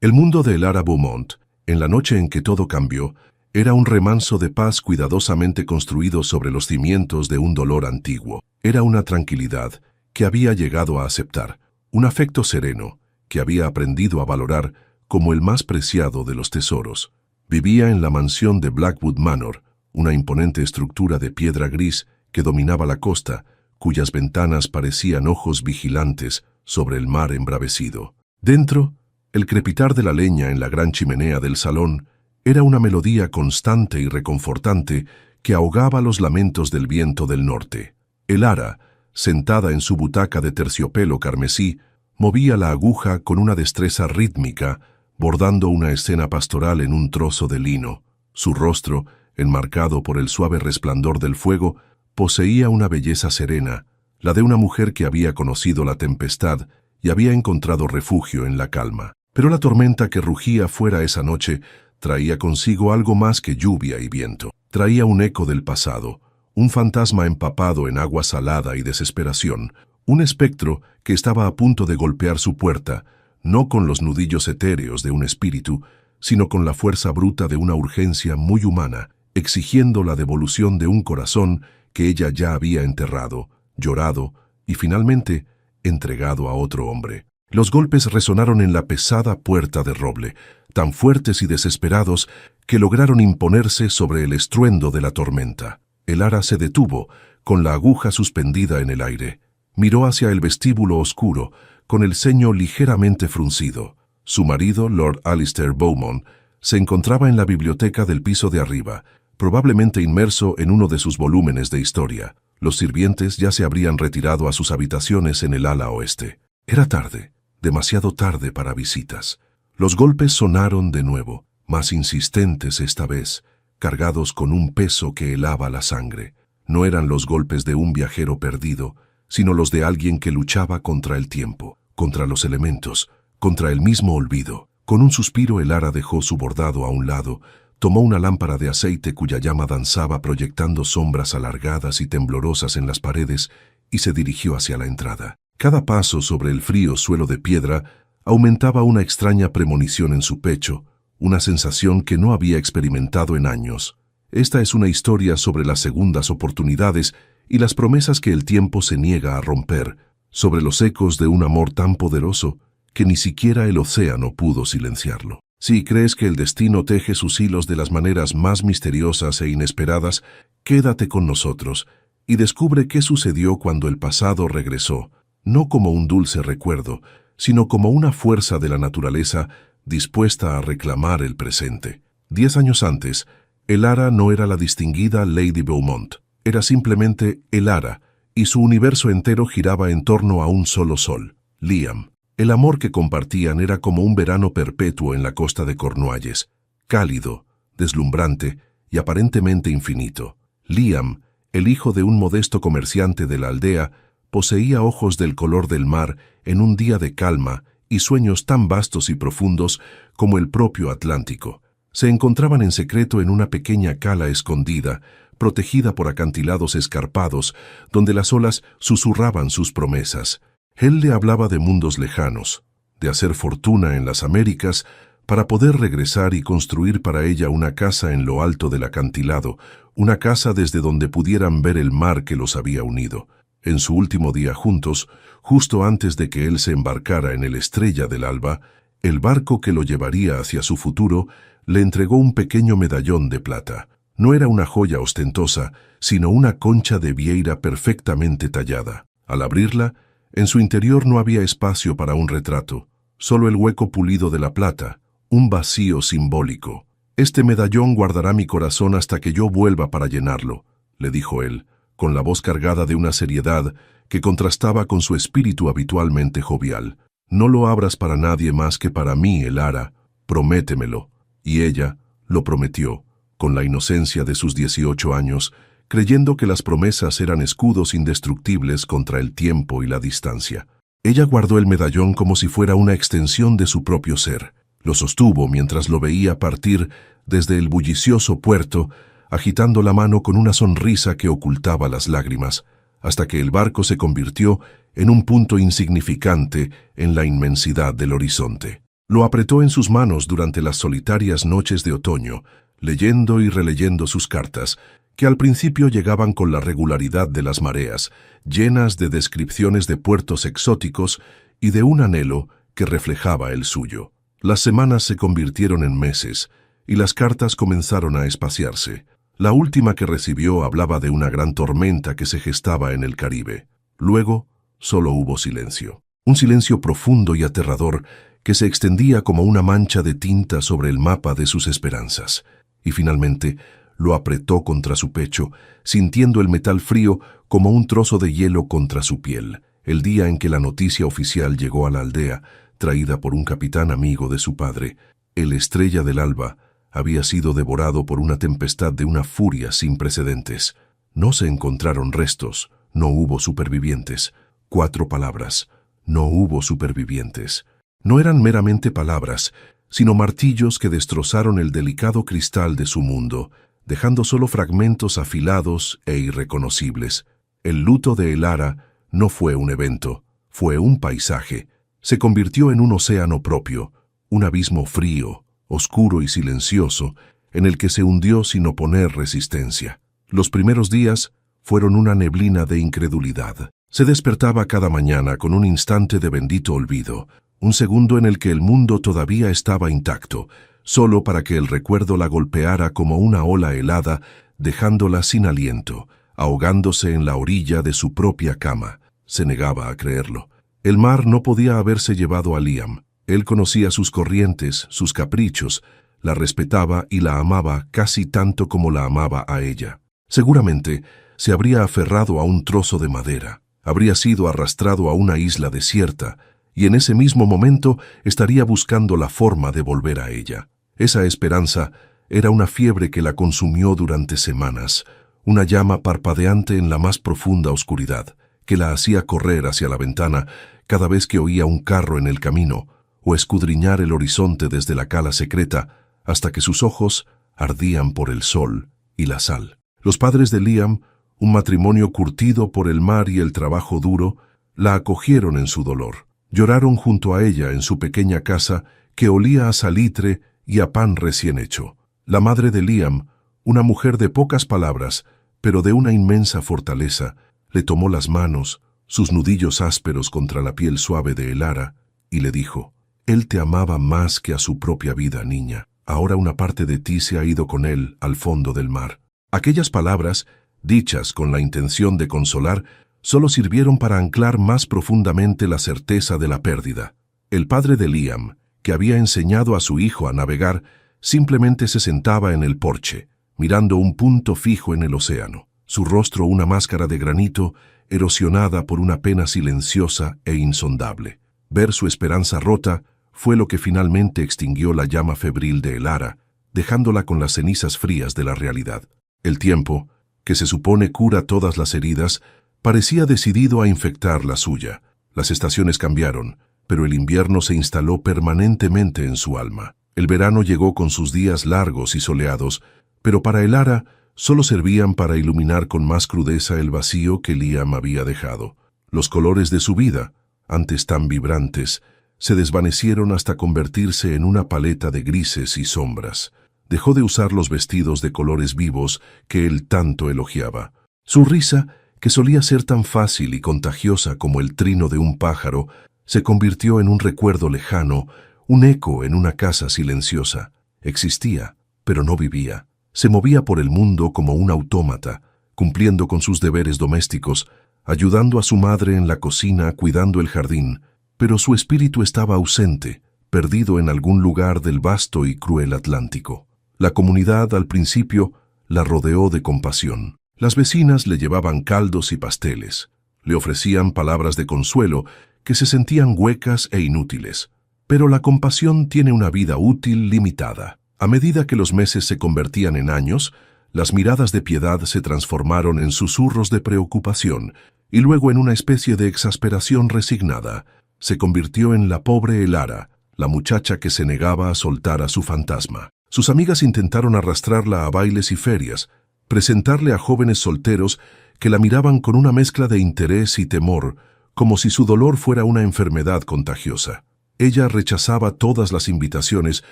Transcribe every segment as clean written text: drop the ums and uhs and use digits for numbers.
El mundo de Elara Beaumont, en la noche en que todo cambió, era un remanso de paz cuidadosamente construido sobre los cimientos de un dolor antiguo. Era una tranquilidad que había llegado a aceptar, un afecto sereno que había aprendido a valorar como el más preciado de los tesoros. Vivía en la mansión de Blackwood Manor, una imponente estructura de piedra gris que dominaba la costa, cuyas ventanas parecían ojos vigilantes sobre el mar embravecido. Dentro, el crepitar de la leña en la gran chimenea del salón era una melodía constante y reconfortante que ahogaba los lamentos del viento del norte. Elara, sentada en su butaca de terciopelo carmesí, movía la aguja con una destreza rítmica, bordando una escena pastoral en un trozo de lino. Su rostro, enmarcado por el suave resplandor del fuego, poseía una belleza serena, la de una mujer que había conocido la tempestad y había encontrado refugio en la calma. Pero la tormenta que rugía fuera esa noche traía consigo algo más que lluvia y viento. Traía un eco del pasado, un fantasma empapado en agua salada y desesperación, un espectro que estaba a punto de golpear su puerta, no con los nudillos etéreos de un espíritu, sino con la fuerza bruta de una urgencia muy humana, exigiendo la devolución de un corazón que ella ya había enterrado, llorado y finalmente entregado a otro hombre. Los golpes resonaron en la pesada puerta de roble, tan fuertes y desesperados que lograron imponerse sobre el estruendo de la tormenta. Elara se detuvo, con la aguja suspendida en el aire. Miró hacia el vestíbulo oscuro, con el ceño ligeramente fruncido. Su marido, Lord Alistair Beaumont, se encontraba en la biblioteca del piso de arriba, probablemente inmerso en uno de sus volúmenes de historia. Los sirvientes ya se habrían retirado a sus habitaciones en el ala oeste. Era tarde, demasiado tarde para visitas. Los golpes sonaron de nuevo, más insistentes esta vez, cargados con un peso que helaba la sangre. No eran los golpes de un viajero perdido, sino los de alguien que luchaba contra el tiempo, contra los elementos, contra el mismo olvido. Con un suspiro Elara dejó su bordado a un lado, tomó una lámpara de aceite cuya llama danzaba proyectando sombras alargadas y temblorosas en las paredes y se dirigió hacia la entrada. Cada paso sobre el frío suelo de piedra aumentaba una extraña premonición en su pecho, una sensación que no había experimentado en años. Esta es una historia sobre las segundas oportunidades y las promesas que el tiempo se niega a romper, sobre los ecos de un amor tan poderoso que ni siquiera el océano pudo silenciarlo. Si crees que el destino teje sus hilos de las maneras más misteriosas e inesperadas, quédate con nosotros y descubre qué sucedió cuando el pasado regresó, no como un dulce recuerdo, sino como una fuerza de la naturaleza dispuesta a reclamar el presente. 10 años antes, Elara no era la distinguida Lady Beaumont, era simplemente Elara, y su universo entero giraba en torno a un solo sol, Liam. El amor que compartían era como un verano perpetuo en la costa de Cornualles, cálido, deslumbrante y aparentemente infinito. Liam, el hijo de un modesto comerciante de la aldea, poseía ojos del color del mar en un día de calma y sueños tan vastos y profundos como el propio Atlántico. Se encontraban en secreto en una pequeña cala escondida, protegida por acantilados escarpados, donde las olas susurraban sus promesas. Él le hablaba de mundos lejanos, de hacer fortuna en las Américas para poder regresar y construir para ella una casa en lo alto del acantilado, una casa desde donde pudieran ver el mar que los había unido. En su último día juntos, justo antes de que él se embarcara en el Estrella del Alba, el barco que lo llevaría hacia su futuro le entregó un pequeño medallón de plata. No era una joya ostentosa, sino una concha de vieira perfectamente tallada. Al abrirla, en su interior no había espacio para un retrato, solo el hueco pulido de la plata, un vacío simbólico. «Este medallón guardará mi corazón hasta que yo vuelva para llenarlo», le dijo él, con la voz cargada de una seriedad que contrastaba con su espíritu habitualmente jovial. «No lo abras para nadie más que para mí, Elara, prométemelo». Y ella lo prometió, con la inocencia de sus 18 años, creyendo que las promesas eran escudos indestructibles contra el tiempo y la distancia. Ella guardó el medallón como si fuera una extensión de su propio ser. Lo sostuvo mientras lo veía partir desde el bullicioso puerto, agitando la mano con una sonrisa que ocultaba las lágrimas, hasta que el barco se convirtió en un punto insignificante en la inmensidad del horizonte. Lo apretó en sus manos durante las solitarias noches de otoño, leyendo y releyendo sus cartas, que al principio llegaban con la regularidad de las mareas, llenas de descripciones de puertos exóticos y de un anhelo que reflejaba el suyo. Las semanas se convirtieron en meses, y las cartas comenzaron a espaciarse. La última que recibió hablaba de una gran tormenta que se gestaba en el Caribe. Luego, solo hubo silencio. Un silencio profundo y aterrador que se extendía como una mancha de tinta sobre el mapa de sus esperanzas. Y finalmente, lo apretó contra su pecho, sintiendo el metal frío como un trozo de hielo contra su piel, el día en que la noticia oficial llegó a la aldea, traída por un capitán amigo de su padre. El Estrella del Alba había sido devorado por una tempestad de una furia sin precedentes. No se encontraron restos, no hubo supervivientes. 4 palabras: no hubo supervivientes. No eran meramente palabras, sino martillos que destrozaron el delicado cristal de su mundo, dejando solo fragmentos afilados e irreconocibles. El luto de Elara no fue un evento, fue un paisaje. Se convirtió en un océano propio, un abismo frío, oscuro y silencioso, en el que se hundió sin oponer resistencia. Los primeros días fueron una neblina de incredulidad. Se despertaba cada mañana con un instante de bendito olvido, un segundo en el que el mundo todavía estaba intacto, solo para que el recuerdo la golpeara como una ola helada, dejándola sin aliento, ahogándose en la orilla de su propia cama. Se negaba a creerlo. El mar no podía haberse llevado a Liam. Él conocía sus corrientes, sus caprichos, la respetaba y la amaba casi tanto como la amaba a ella. Seguramente se habría aferrado a un trozo de madera, habría sido arrastrado a una isla desierta, y en ese mismo momento estaría buscando la forma de volver a ella. Esa esperanza era una fiebre que la consumió durante semanas, una llama parpadeante en la más profunda oscuridad, que la hacía correr hacia la ventana cada vez que oía un carro en el camino, o escudriñar el horizonte desde la cala secreta, hasta que sus ojos ardían por el sol y la sal. Los padres de Liam, un matrimonio curtido por el mar y el trabajo duro, la acogieron en su dolor. Lloraron junto a ella en su pequeña casa que olía a salitre y a pan recién hecho. La madre de Liam, una mujer de pocas palabras, pero de una inmensa fortaleza, le tomó las manos, sus nudillos ásperos contra la piel suave de Elara, y le dijo: «Él te amaba más que a su propia vida, niña. Ahora una parte de ti se ha ido con él al fondo del mar». Aquellas palabras, dichas con la intención de consolar, solo sirvieron para anclar más profundamente la certeza de la pérdida. El padre de Liam, que había enseñado a su hijo a navegar, simplemente se sentaba en el porche, mirando un punto fijo en el océano, su rostro una máscara de granito erosionada por una pena silenciosa e insondable. Ver su esperanza rota fue lo que finalmente extinguió la llama febril de Elara, dejándola con las cenizas frías de la realidad. El tiempo, que se supone cura todas las heridas, parecía decidido a infectar la suya. Las estaciones cambiaron, pero el invierno se instaló permanentemente en su alma. El verano llegó con sus días largos y soleados, pero para Elara solo servían para iluminar con más crudeza el vacío que Liam había dejado. Los colores de su vida, antes tan vibrantes, se desvanecieron hasta convertirse en una paleta de grises y sombras. Dejó de usar los vestidos de colores vivos que él tanto elogiaba. Su risa, que solía ser tan fácil y contagiosa como el trino de un pájaro, se convirtió en un recuerdo lejano, un eco en una casa silenciosa. Existía, pero no vivía. Se movía por el mundo como un autómata, cumpliendo con sus deberes domésticos, ayudando a su madre en la cocina, cuidando el jardín, pero su espíritu estaba ausente, perdido en algún lugar del vasto y cruel Atlántico. La comunidad, al principio, la rodeó de compasión. Las vecinas le llevaban caldos y pasteles, le ofrecían palabras de consuelo que se sentían huecas e inútiles. Pero la compasión tiene una vida útil limitada. A medida que los meses se convertían en años, las miradas de piedad se transformaron en susurros de preocupación y luego en una especie de exasperación resignada. Se convirtió en la pobre Elara, la muchacha que se negaba a soltar a su fantasma. Sus amigas intentaron arrastrarla a bailes y ferias, presentarle a jóvenes solteros que la miraban con una mezcla de interés y temor, como si su dolor fuera una enfermedad contagiosa. Ella rechazaba todas las invitaciones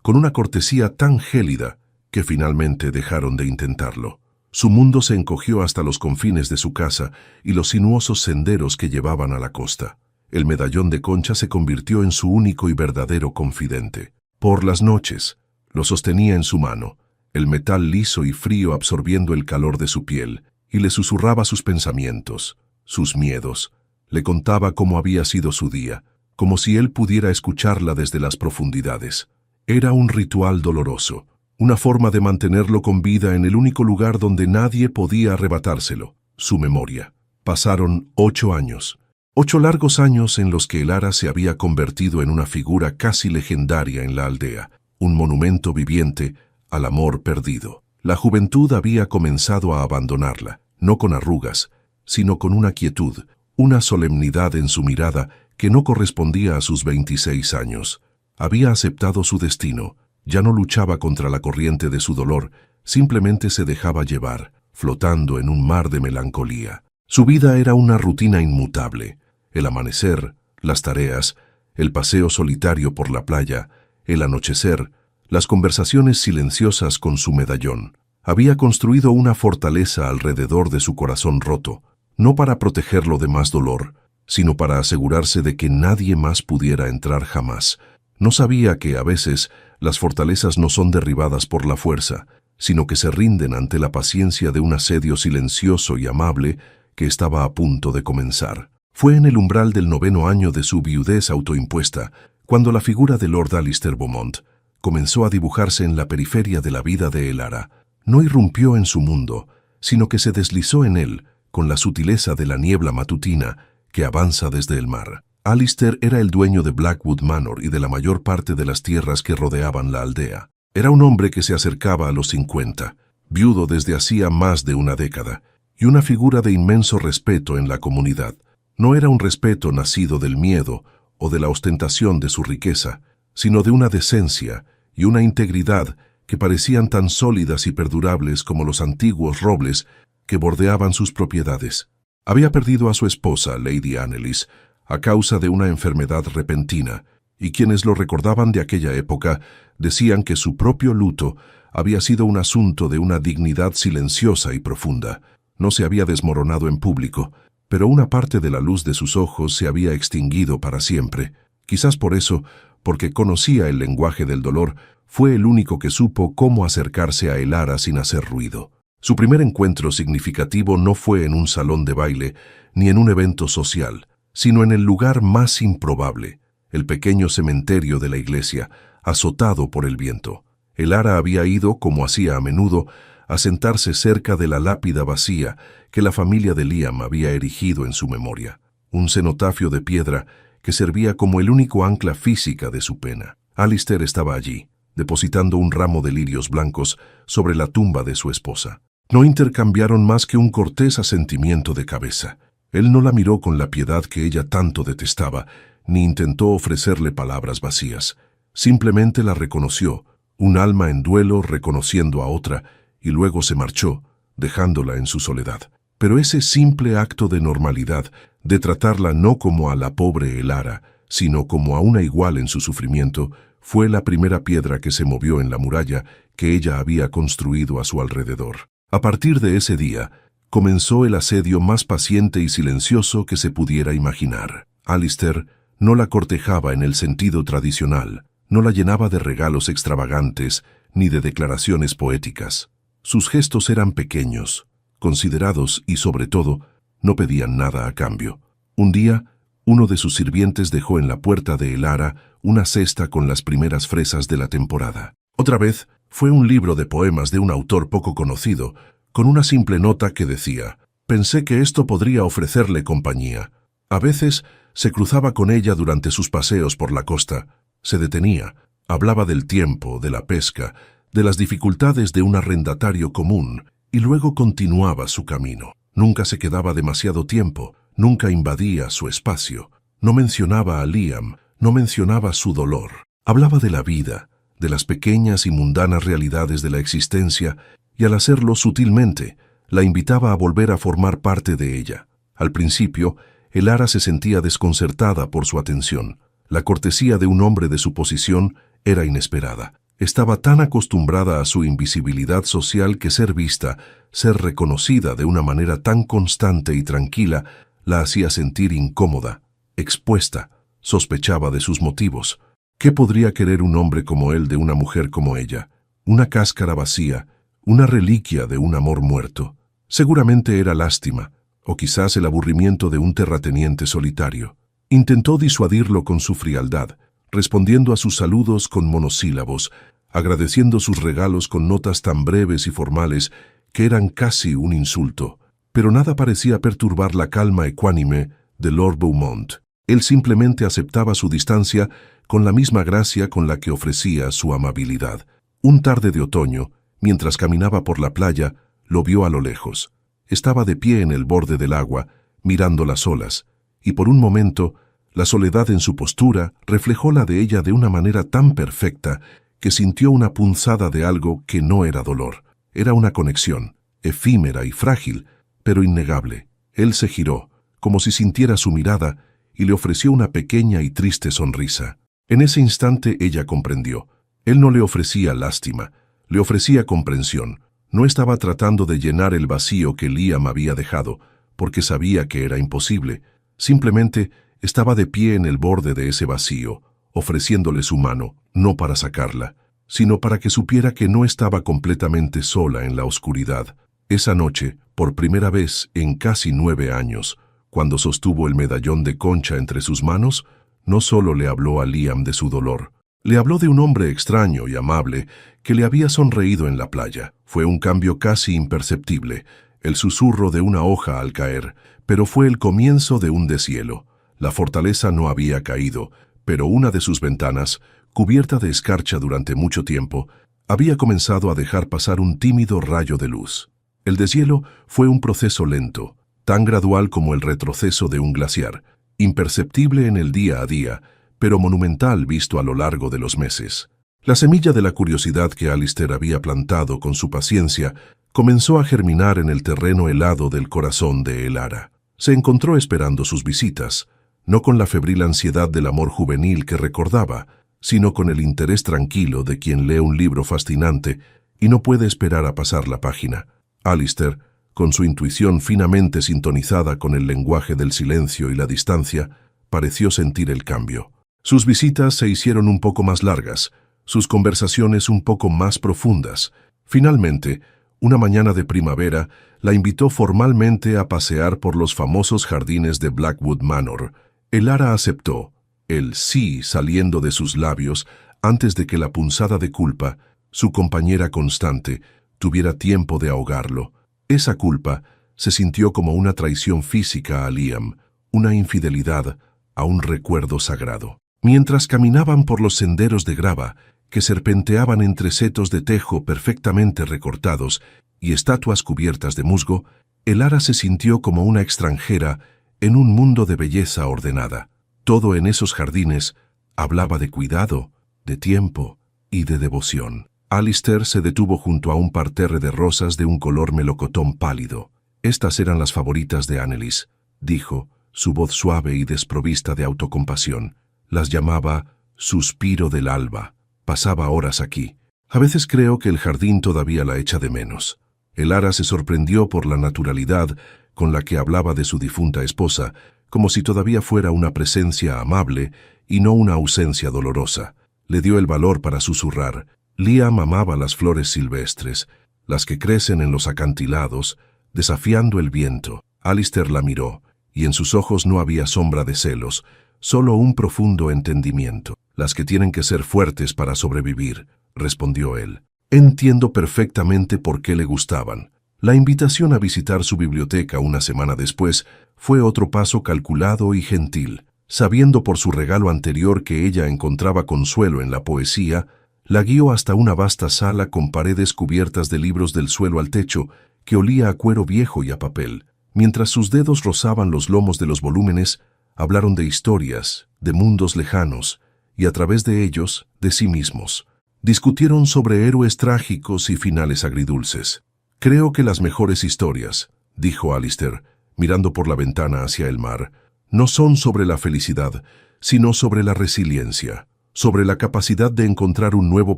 con una cortesía tan gélida que finalmente dejaron de intentarlo. Su mundo se encogió hasta los confines de su casa y los sinuosos senderos que llevaban a la costa. El medallón de concha se convirtió en su único y verdadero confidente. Por las noches, lo sostenía en su mano, el metal liso y frío absorbiendo el calor de su piel, y le susurraba sus pensamientos, sus miedos. Le contaba cómo había sido su día, como si él pudiera escucharla desde las profundidades. Era un ritual doloroso, una forma de mantenerlo con vida en el único lugar donde nadie podía arrebatárselo, su memoria. Pasaron 8 años. 8 largos años en los que Elara se había convertido en una figura casi legendaria en la aldea, un monumento viviente al amor perdido. La juventud había comenzado a abandonarla, no con arrugas, sino con una quietud, una solemnidad en su mirada que no correspondía a sus 26 años. Había aceptado su destino, ya no luchaba contra la corriente de su dolor, simplemente se dejaba llevar, flotando en un mar de melancolía. Su vida era una rutina inmutable. El amanecer, las tareas, el paseo solitario por la playa, el anochecer, las conversaciones silenciosas con su medallón. Había construido una fortaleza alrededor de su corazón roto, no para protegerlo de más dolor, sino para asegurarse de que nadie más pudiera entrar jamás. No sabía que, a veces, las fortalezas no son derribadas por la fuerza, sino que se rinden ante la paciencia de un asedio silencioso y amable que estaba a punto de comenzar. Fue en el umbral del 9º año de su viudez autoimpuesta, cuando la figura de Lord Alistair Beaumont comenzó a dibujarse en la periferia de la vida de Elara. No irrumpió en su mundo, sino que se deslizó en él con la sutileza de la niebla matutina que avanza desde el mar. Alistair era el dueño de Blackwood Manor y de la mayor parte de las tierras que rodeaban la aldea. Era un hombre que se acercaba a los 50, viudo desde hacía más de una década, y una figura de inmenso respeto en la comunidad. No era un respeto nacido del miedo o de la ostentación de su riqueza, sino de una decencia y una integridad que parecían tan sólidas y perdurables como los antiguos robles que bordeaban sus propiedades. Había perdido a su esposa, Lady Anneliese, a causa de una enfermedad repentina, y quienes lo recordaban de aquella época decían que su propio luto había sido un asunto de una dignidad silenciosa y profunda. No se había desmoronado en público, pero una parte de la luz de sus ojos se había extinguido para siempre. Quizás por eso, porque conocía el lenguaje del dolor, fue el único que supo cómo acercarse a Elara sin hacer ruido. Su primer encuentro significativo no fue en un salón de baile ni en un evento social, sino en el lugar más improbable, el pequeño cementerio de la iglesia, azotado por el viento. Elara había ido, como hacía a menudo, a sentarse cerca de la lápida vacía que la familia de Liam había erigido en su memoria, un cenotafio de piedra que servía como el único ancla física de su pena. Alistair estaba allí, depositando un ramo de lirios blancos sobre la tumba de su esposa. No intercambiaron más que un cortés asentimiento de cabeza. Él no la miró con la piedad que ella tanto detestaba, ni intentó ofrecerle palabras vacías. Simplemente la reconoció, un alma en duelo reconociendo a otra, y luego se marchó, dejándola en su soledad. Pero ese simple acto de normalidad, de tratarla no como a la pobre Elara, sino como a una igual en su sufrimiento, fue la primera piedra que se movió en la muralla que ella había construido a su alrededor. A partir de ese día, comenzó el asedio más paciente y silencioso que se pudiera imaginar. Alistair no la cortejaba en el sentido tradicional, no la llenaba de regalos extravagantes ni de declaraciones poéticas. Sus gestos eran pequeños, considerados y, sobre todo, no pedían nada a cambio. Un día, uno de sus sirvientes dejó en la puerta de Elara una cesta con las primeras fresas de la temporada. Otra vez, fue un libro de poemas de un autor poco conocido, con una simple nota que decía: «Pensé que esto podría ofrecerle compañía». A veces, se cruzaba con ella durante sus paseos por la costa. Se detenía, hablaba del tiempo, de la pesca, de las dificultades de un arrendatario común, y luego continuaba su camino. Nunca se quedaba demasiado tiempo, nunca invadía su espacio. No mencionaba a Liam, no mencionaba su dolor. Hablaba de la vida, de las pequeñas y mundanas realidades de la existencia, y al hacerlo sutilmente, la invitaba a volver a formar parte de ella. Al principio, Elara se sentía desconcertada por su atención. La cortesía de un hombre de su posición era inesperada. Estaba tan acostumbrada a su invisibilidad social que ser vista, ser reconocida de una manera tan constante y tranquila, la hacía sentir incómoda, expuesta. Sospechaba de sus motivos. ¿Qué podría querer un hombre como él de una mujer como ella? Una cáscara vacía, una reliquia de un amor muerto. Seguramente era lástima, o quizás el aburrimiento de un terrateniente solitario. Intentó disuadirlo con su frialdad, respondiendo a sus saludos con monosílabos, agradeciendo sus regalos con notas tan breves y formales que eran casi un insulto. Pero nada parecía perturbar la calma ecuánime de Lord Beaumont. Él simplemente aceptaba su distancia con la misma gracia con la que ofrecía su amabilidad. Un tarde de otoño, mientras caminaba por la playa, lo vio a lo lejos. Estaba de pie en el borde del agua, mirando las olas, y por un momento, la soledad en su postura reflejó la de ella de una manera tan perfecta que sintió una punzada de algo que no era dolor. Era una conexión, efímera y frágil, pero innegable. Él se giró, como si sintiera su mirada, y le ofreció una pequeña y triste sonrisa. En ese instante ella comprendió. Él no le ofrecía lástima, le ofrecía comprensión. No estaba tratando de llenar el vacío que Liam había dejado, porque sabía que era imposible. Simplemente estaba de pie en el borde de ese vacío, ofreciéndole su mano, no para sacarla, sino para que supiera que no estaba completamente sola en la oscuridad. Esa noche, por primera vez en casi 9 años, cuando sostuvo el medallón de concha entre sus manos, no solo le habló a Liam de su dolor, le habló de un hombre extraño y amable que le había sonreído en la playa. Fue un cambio casi imperceptible, el susurro de una hoja al caer, pero fue el comienzo de un deshielo. La fortaleza no había caído, pero una de sus ventanas, cubierta de escarcha durante mucho tiempo, había comenzado a dejar pasar un tímido rayo de luz. El deshielo fue un proceso lento, tan gradual como el retroceso de un glaciar, imperceptible en el día a día, pero monumental visto a lo largo de los meses. La semilla de la curiosidad que Alistair había plantado con su paciencia comenzó a germinar en el terreno helado del corazón de Elara. Se encontró esperando sus visitas, no con la febril ansiedad del amor juvenil que recordaba, sino con el interés tranquilo de quien lee un libro fascinante y no puede esperar a pasar la página. Alistair, con su intuición finamente sintonizada con el lenguaje del silencio y la distancia, pareció sentir el cambio. Sus visitas se hicieron un poco más largas, sus conversaciones un poco más profundas. Finalmente, una mañana de primavera, la invitó formalmente a pasear por los famosos jardines de Blackwood Manor. Elara aceptó, el sí saliendo de sus labios antes de que la punzada de culpa, su compañera constante, tuviera tiempo de ahogarlo. Esa culpa se sintió como una traición física a Liam, una infidelidad a un recuerdo sagrado. Mientras caminaban por los senderos de grava, que serpenteaban entre setos de tejo perfectamente recortados y estatuas cubiertas de musgo, Elara se sintió como una extranjera en un mundo de belleza ordenada. Todo en esos jardines hablaba de cuidado, de tiempo y de devoción. Alistair se detuvo junto a un parterre de rosas de un color melocotón pálido. Estas eran las favoritas de Anneliese, dijo, su voz suave y desprovista de autocompasión. Las llamaba suspiro del alba. Pasaba horas aquí. A veces creo que el jardín todavía la echa de menos. Elara se sorprendió por la naturalidad con la que hablaba de su difunta esposa, como si todavía fuera una presencia amable y no una ausencia dolorosa. Le dio el valor para susurrar. Liam amaba las flores silvestres, las que crecen en los acantilados, desafiando el viento. Alistair la miró, y en sus ojos no había sombra de celos, solo un profundo entendimiento. Las que tienen que ser fuertes para sobrevivir, respondió él. Entiendo perfectamente por qué le gustaban. La invitación a visitar su biblioteca una semana después fue otro paso calculado y gentil. Sabiendo por su regalo anterior que ella encontraba consuelo en la poesía, la guió hasta una vasta sala con paredes cubiertas de libros del suelo al techo, que olía a cuero viejo y a papel. Mientras sus dedos rozaban los lomos de los volúmenes, hablaron de historias, de mundos lejanos, y a través de ellos, de sí mismos. Discutieron sobre héroes trágicos y finales agridulces. Creo que las mejores historias, dijo Alistair, mirando por la ventana hacia el mar, no son sobre la felicidad, sino sobre la resiliencia, sobre la capacidad de encontrar un nuevo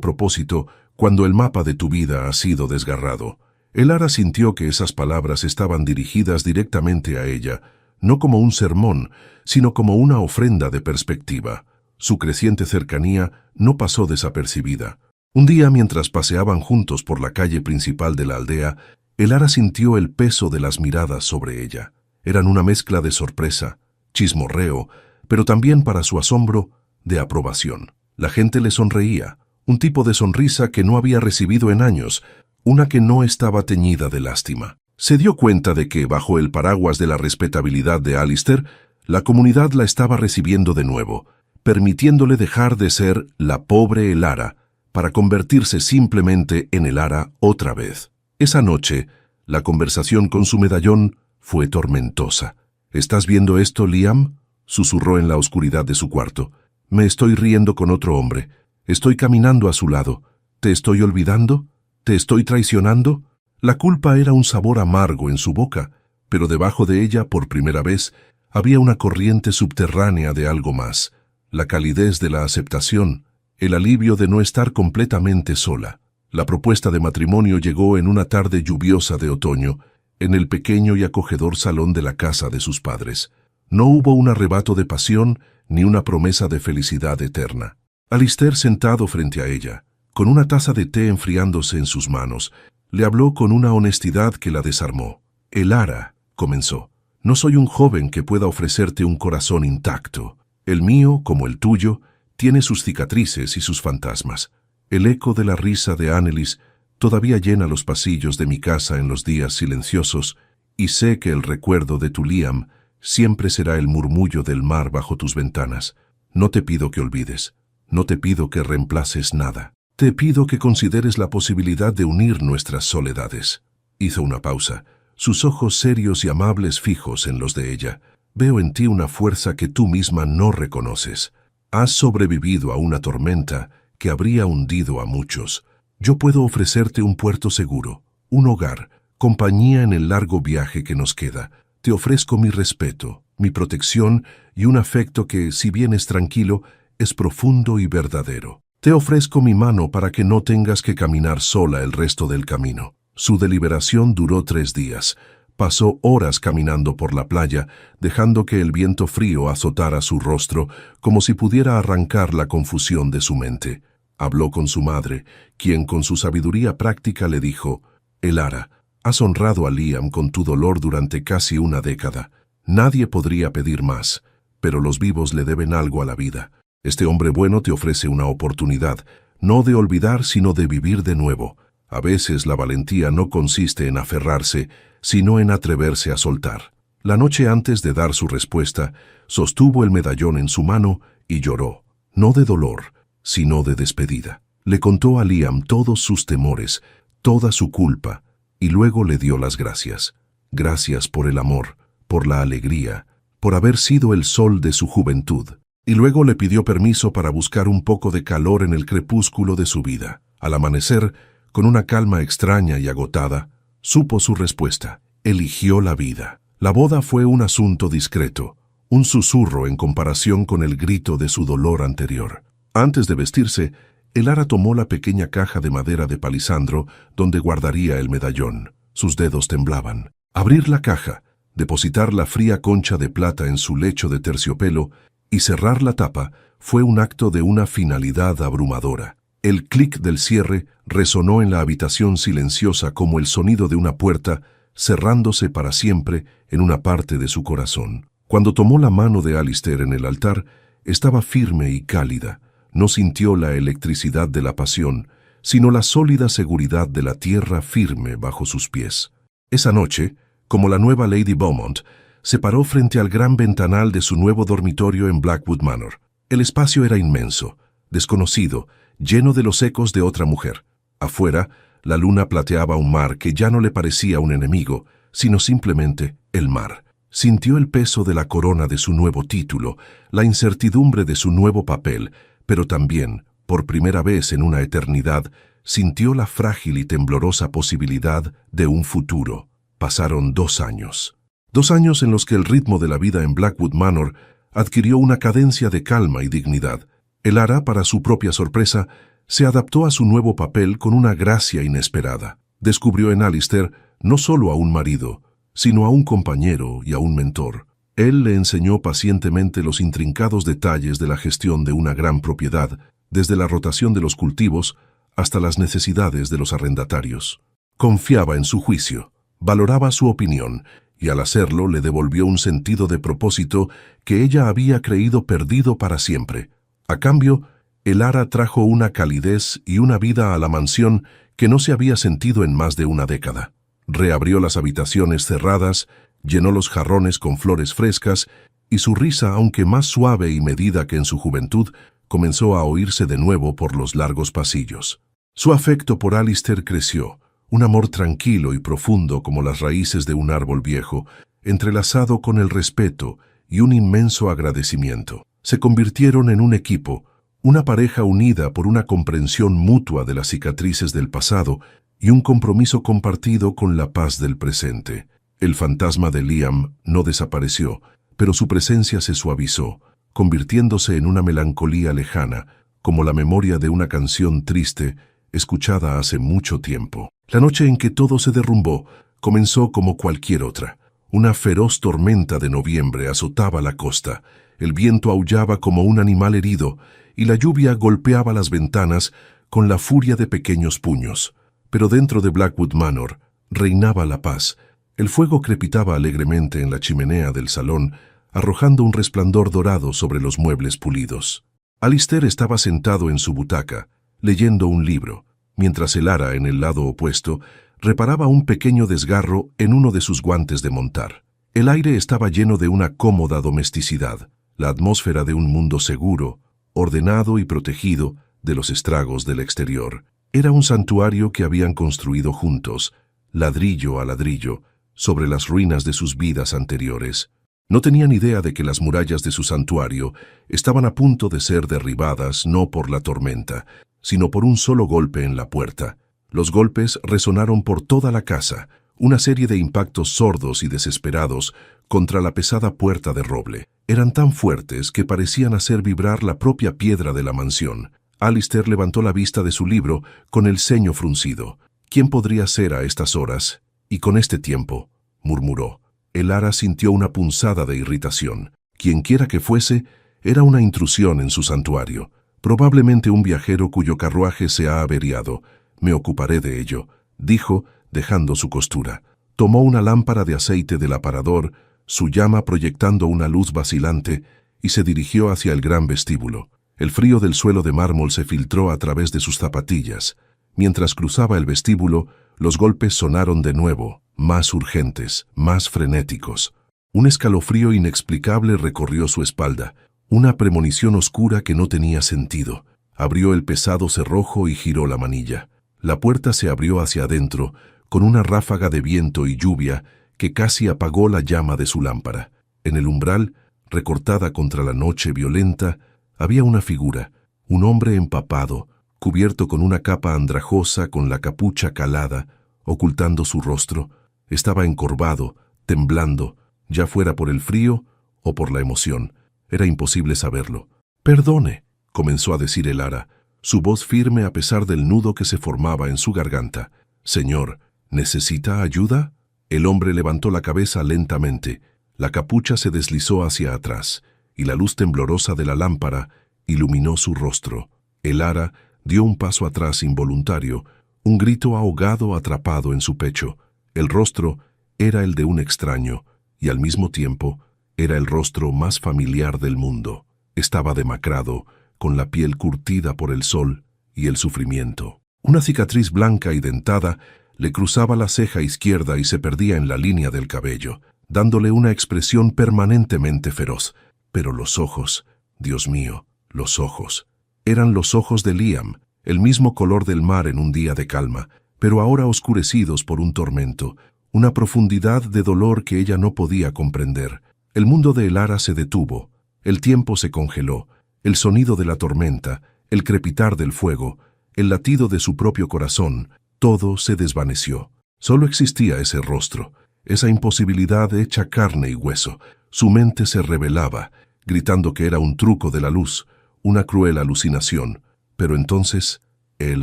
propósito cuando el mapa de tu vida ha sido desgarrado. Elara sintió que esas palabras estaban dirigidas directamente a ella, no como un sermón, sino como una ofrenda de perspectiva. Su creciente cercanía no pasó desapercibida. Un día, mientras paseaban juntos por la calle principal de la aldea, Elara sintió el peso de las miradas sobre ella. Eran una mezcla de sorpresa, chismorreo, pero también, para su asombro, de aprobación. La gente le sonreía, un tipo de sonrisa que no había recibido en años, una que no estaba teñida de lástima. Se dio cuenta de que, bajo el paraguas de la respetabilidad de Alistair, la comunidad la estaba recibiendo de nuevo, permitiéndole dejar de ser la pobre Elara para convertirse simplemente en Elara otra vez. Esa noche, la conversación con su medallón fue tormentosa. «¿Estás viendo esto, Liam?», susurró en la oscuridad de su cuarto. «Me estoy riendo con otro hombre. Estoy caminando a su lado. ¿Te estoy olvidando? ¿Te estoy traicionando?». La culpa era un sabor amargo en su boca, pero debajo de ella, por primera vez, había una corriente subterránea de algo más: la calidez de la aceptación, el alivio de no estar completamente sola. La propuesta de matrimonio llegó en una tarde lluviosa de otoño, en el pequeño y acogedor salón de la casa de sus padres. No hubo un arrebato de pasión ni una promesa de felicidad eterna. Alistair, sentado frente a ella, con una taza de té enfriándose en sus manos, le habló con una honestidad que la desarmó. «Elara», comenzó, «no soy un joven que pueda ofrecerte un corazón intacto. El mío, como el tuyo, tiene sus cicatrices y sus fantasmas. El eco de la risa de Annelies todavía llena los pasillos de mi casa en los días silenciosos, y sé que el recuerdo de tu Liam siempre será el murmullo del mar bajo tus ventanas. No te pido que olvides, no te pido que reemplaces nada. Te pido que consideres la posibilidad de unir nuestras soledades». Hizo una pausa, sus ojos serios y amables fijos en los de ella. «Veo en ti una fuerza que tú misma no reconoces. Has sobrevivido a una tormenta que habría hundido a muchos. Yo puedo ofrecerte un puerto seguro, un hogar, compañía en el largo viaje que nos queda. Te ofrezco mi respeto, mi protección y un afecto que, si bien es tranquilo, es profundo y verdadero. Te ofrezco mi mano para que no tengas que caminar sola el resto del camino». Su deliberación duró 3 días. Pasó horas caminando por la playa, dejando que el viento frío azotara su rostro, como si pudiera arrancar la confusión de su mente. Habló con su madre, quien con su sabiduría práctica le dijo: «Elara, has honrado a Liam con tu dolor durante casi una década. Nadie podría pedir más, pero los vivos le deben algo a la vida. Este hombre bueno te ofrece una oportunidad, no de olvidar, sino de vivir de nuevo. A veces la valentía no consiste en aferrarse, sino en atreverse a soltar». La noche antes de dar su respuesta, sostuvo el medallón en su mano y lloró, no de dolor, sino de despedida. Le contó a Liam todos sus temores, toda su culpa, y luego le dio las gracias. Gracias por el amor, por la alegría, por haber sido el sol de su juventud. Y luego le pidió permiso para buscar un poco de calor en el crepúsculo de su vida. Al amanecer, con una calma extraña y agotada, supo su respuesta. Eligió la vida. La boda fue un asunto discreto, un susurro en comparación con el grito de su dolor anterior. Antes de vestirse, Elara tomó la pequeña caja de madera de palisandro donde guardaría el medallón. Sus dedos temblaban. Abrir la caja, depositar la fría concha de plata en su lecho de terciopelo y cerrar la tapa fue un acto de una finalidad abrumadora. El clic del cierre resonó en la habitación silenciosa como el sonido de una puerta cerrándose para siempre en una parte de su corazón. Cuando tomó la mano de Alistair en el altar, estaba firme y cálida. No sintió la electricidad de la pasión, sino la sólida seguridad de la tierra firme bajo sus pies. Esa noche, como la nueva Lady Beaumont, se paró frente al gran ventanal de su nuevo dormitorio en Blackwood Manor. El espacio era inmenso, desconocido, lleno de los ecos de otra mujer. Afuera, la luna plateaba un mar que ya no le parecía un enemigo, sino simplemente el mar. Sintió el peso de la corona de su nuevo título, la incertidumbre de su nuevo papel, pero también, por primera vez en una eternidad, sintió la frágil y temblorosa posibilidad de un futuro. Pasaron 2 años. 2 años en los que el ritmo de la vida en Blackwood Manor adquirió una cadencia de calma y dignidad. Elara, para su propia sorpresa, se adaptó a su nuevo papel con una gracia inesperada. Descubrió en Alistair no solo a un marido, sino a un compañero y a un mentor. Él le enseñó pacientemente los intrincados detalles de la gestión de una gran propiedad, desde la rotación de los cultivos hasta las necesidades de los arrendatarios. Confiaba en su juicio, valoraba su opinión, y al hacerlo le devolvió un sentido de propósito que ella había creído perdido para siempre. A cambio, Elara trajo una calidez y una vida a la mansión que no se había sentido en más de una década. Reabrió las habitaciones cerradas, llenó los jarrones con flores frescas, y su risa, aunque más suave y medida que en su juventud, comenzó a oírse de nuevo por los largos pasillos. Su afecto por Alistair creció, un amor tranquilo y profundo como las raíces de un árbol viejo, entrelazado con el respeto y un inmenso agradecimiento. Se convirtieron en un equipo, una pareja unida por una comprensión mutua de las cicatrices del pasado y un compromiso compartido con la paz del presente. El fantasma de Liam no desapareció, pero su presencia se suavizó, convirtiéndose en una melancolía lejana, como la memoria de una canción triste escuchada hace mucho tiempo. La noche en que todo se derrumbó comenzó como cualquier otra. Una feroz tormenta de noviembre azotaba la costa, el viento aullaba como un animal herido y la lluvia golpeaba las ventanas con la furia de pequeños puños. Pero dentro de Blackwood Manor reinaba la paz. El fuego crepitaba alegremente en la chimenea del salón, arrojando un resplandor dorado sobre los muebles pulidos. Alistair estaba sentado en su butaca, leyendo un libro, mientras Elara, en el lado opuesto, reparaba un pequeño desgarro en uno de sus guantes de montar. El aire estaba lleno de una cómoda domesticidad, la atmósfera de un mundo seguro, ordenado y protegido de los estragos del exterior. Era un santuario que habían construido juntos, ladrillo a ladrillo, sobre las ruinas de sus vidas anteriores. No tenían idea de que las murallas de su santuario estaban a punto de ser derribadas no por la tormenta, sino por un solo golpe en la puerta. Los golpes resonaron por toda la casa, una serie de impactos sordos y desesperados contra la pesada puerta de roble. Eran tan fuertes que parecían hacer vibrar la propia piedra de la mansión. Alistair levantó la vista de su libro con el ceño fruncido. ¿Quién podría ser a estas horas? Y con este tiempo, murmuró. Elara sintió una punzada de irritación. Quienquiera que fuese, era una intrusión en su santuario. Probablemente un viajero cuyo carruaje se ha averiado. Me ocuparé de ello, dijo, dejando su costura. Tomó una lámpara de aceite del aparador, su llama proyectando una luz vacilante, y se dirigió hacia el gran vestíbulo. El frío del suelo de mármol se filtró a través de sus zapatillas. Mientras cruzaba el vestíbulo, los golpes sonaron de nuevo, más urgentes, más frenéticos. Un escalofrío inexplicable recorrió su espalda, una premonición oscura que no tenía sentido. Abrió el pesado cerrojo y giró la manilla. La puerta se abrió hacia adentro, con una ráfaga de viento y lluvia que casi apagó la llama de su lámpara. En el umbral, recortada contra la noche violenta, había una figura, un hombre empapado, cubierto con una capa andrajosa con la capucha calada, ocultando su rostro. Estaba encorvado, temblando, ya fuera por el frío o por la emoción. Era imposible saberlo. «Perdone», comenzó a decir Elara, su voz firme a pesar del nudo que se formaba en su garganta. «Señor, ¿necesita ayuda?» El hombre levantó la cabeza lentamente. La capucha se deslizó hacia atrás, y la luz temblorosa de la lámpara iluminó su rostro. Elara dio un paso atrás involuntario, un grito ahogado atrapado en su pecho. El rostro era el de un extraño, y al mismo tiempo era el rostro más familiar del mundo. Estaba demacrado, con la piel curtida por el sol y el sufrimiento. Una cicatriz blanca y dentada le cruzaba la ceja izquierda y se perdía en la línea del cabello, dándole una expresión permanentemente feroz. Pero los ojos, Dios mío, los ojos. Eran los ojos de Liam, el mismo color del mar en un día de calma, pero ahora oscurecidos por un tormento, una profundidad de dolor que ella no podía comprender. El mundo de Elara se detuvo, el tiempo se congeló, el sonido de la tormenta, el crepitar del fuego, el latido de su propio corazón, todo se desvaneció. Solo existía ese rostro, esa imposibilidad hecha carne y hueso. Su mente se rebelaba, gritando que era un truco de la luz, una cruel alucinación. Pero entonces él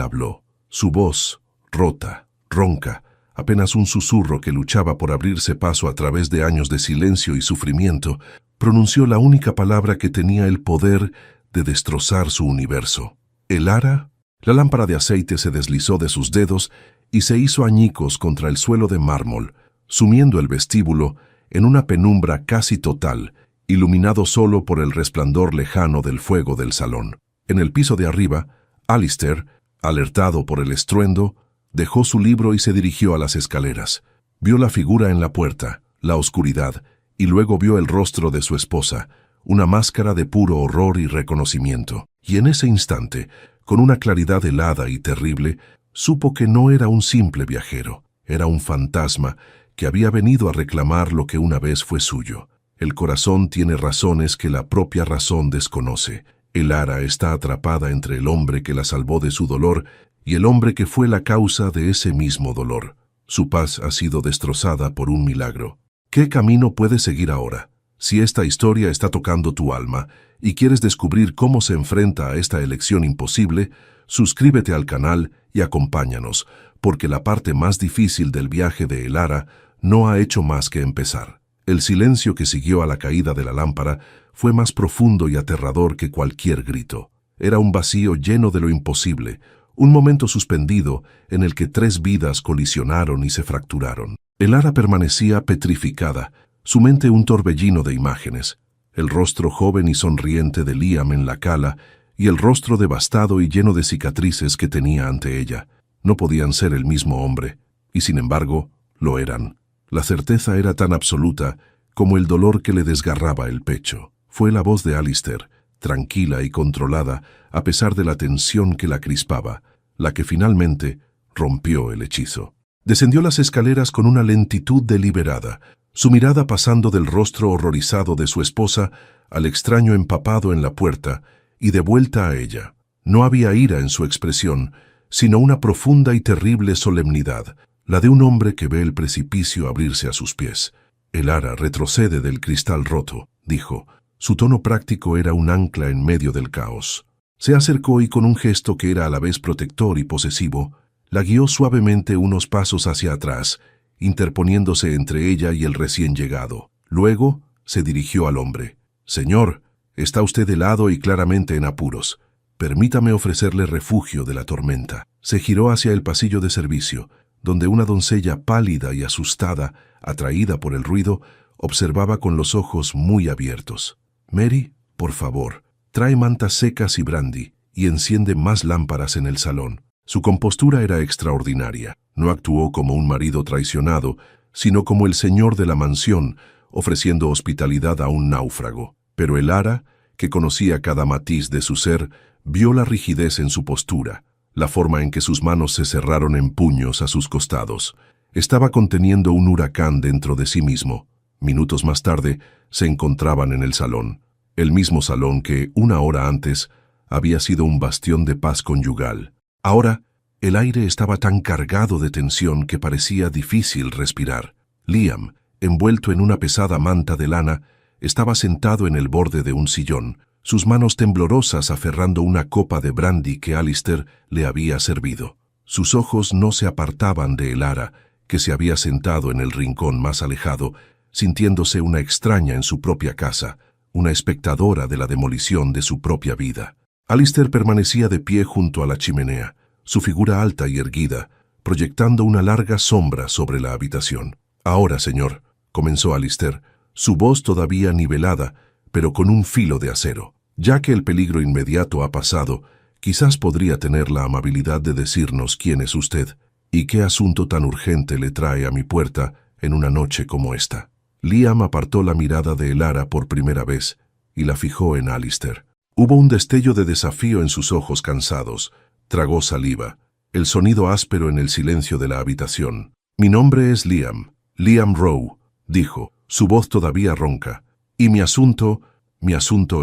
habló. Su voz, rota, ronca, apenas un susurro que luchaba por abrirse paso a través de años de silencio y sufrimiento, pronunció la única palabra que tenía el poder de destrozar su universo. ¿Elara? La lámpara de aceite se deslizó de sus dedos y se hizo añicos contra el suelo de mármol, sumiendo el vestíbulo en una penumbra casi total, iluminado solo por el resplandor lejano del fuego del salón. En el piso de arriba, Alistair, alertado por el estruendo, dejó su libro y se dirigió a las escaleras. Vio la figura en la puerta, la oscuridad, y luego vio el rostro de su esposa, una máscara de puro horror y reconocimiento. Y en ese instante, con una claridad helada y terrible, supo que no era un simple viajero, era un fantasma que había venido a reclamar lo que una vez fue suyo. El corazón tiene razones que la propia razón desconoce. Elara está atrapada entre el hombre que la salvó de su dolor y el hombre que fue la causa de ese mismo dolor. Su paz ha sido destrozada por un milagro. ¿Qué camino puedes seguir ahora? Si esta historia está tocando tu alma y quieres descubrir cómo se enfrenta a esta elección imposible, suscríbete al canal y acompáñanos, porque la parte más difícil del viaje de Elara no ha hecho más que empezar. El silencio que siguió a la caída de la lámpara fue más profundo y aterrador que cualquier grito. Era un vacío lleno de lo imposible, un momento suspendido en el que 3 vidas colisionaron y se fracturaron. Elara permanecía petrificada, su mente un torbellino de imágenes, el rostro joven y sonriente de Liam en la cala y el rostro devastado y lleno de cicatrices que tenía ante ella. No podían ser el mismo hombre, y sin embargo, lo eran. La certeza era tan absoluta como el dolor que le desgarraba el pecho. Fue la voz de Alistair, tranquila y controlada, a pesar de la tensión que la crispaba, la que finalmente rompió el hechizo. Descendió las escaleras con una lentitud deliberada, su mirada pasando del rostro horrorizado de su esposa al extraño empapado en la puerta y de vuelta a ella. No había ira en su expresión, sino una profunda y terrible solemnidad, la de un hombre que ve el precipicio abrirse a sus pies. Elara retrocede del cristal roto, dijo. Su tono práctico era un ancla en medio del caos. Se acercó y con un gesto que era a la vez protector y posesivo, la guió suavemente unos pasos hacia atrás, interponiéndose entre ella y el recién llegado. Luego se dirigió al hombre. «Señor, está usted helado y claramente en apuros. Permítame ofrecerle refugio de la tormenta». Se giró hacia el pasillo de servicio, donde una doncella pálida y asustada, atraída por el ruido, observaba con los ojos muy abiertos. «Mary, por favor, trae mantas secas y brandy y enciende más lámparas en el salón». Su compostura era extraordinaria. No actuó como un marido traicionado, sino como el señor de la mansión, ofreciendo hospitalidad a un náufrago. Pero Elara, que conocía cada matiz de su ser, vio la rigidez en su postura, la forma en que sus manos se cerraron en puños a sus costados. Estaba conteniendo un huracán dentro de sí mismo. Minutos más tarde, se encontraban en el salón. El mismo salón que, una hora antes, había sido un bastión de paz conyugal. Ahora, el aire estaba tan cargado de tensión que parecía difícil respirar. Liam, envuelto en una pesada manta de lana, estaba sentado en el borde de un sillón, sus manos temblorosas aferrando una copa de brandy que Alistair le había servido. Sus ojos no se apartaban de Elara, que se había sentado en el rincón más alejado, sintiéndose una extraña en su propia casa, una espectadora de la demolición de su propia vida. Alistair permanecía de pie junto a la chimenea, su figura alta y erguida, proyectando una larga sombra sobre la habitación. «Ahora, señor», comenzó Alistair, su voz todavía nivelada, pero con un filo de acero. «Ya que el peligro inmediato ha pasado, quizás podría tener la amabilidad de decirnos quién es usted y qué asunto tan urgente le trae a mi puerta en una noche como esta». Liam apartó la mirada de Elara por primera vez y la fijó en Alistair. Hubo un destello de desafío en sus ojos cansados. Tragó saliva, el sonido áspero en el silencio de la habitación. «Mi nombre es Liam Rowe», dijo, su voz todavía ronca, «y mi asunto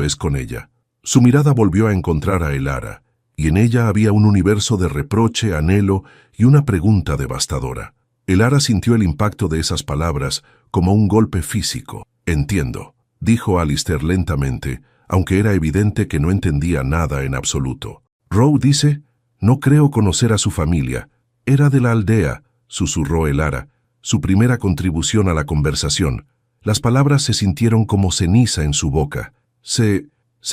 es con ella». Su mirada volvió a encontrar a Elara, y en ella había un universo de reproche, anhelo y una pregunta devastadora. Elara sintió el impacto de esas palabras como un golpe físico. «Entiendo», dijo Alistair lentamente, aunque era evidente que no entendía nada en absoluto. Rowe dice, no creo conocer a su familia. Era de la aldea, susurró Elara, su primera contribución a la conversación. Las palabras se sintieron como ceniza en su boca. Se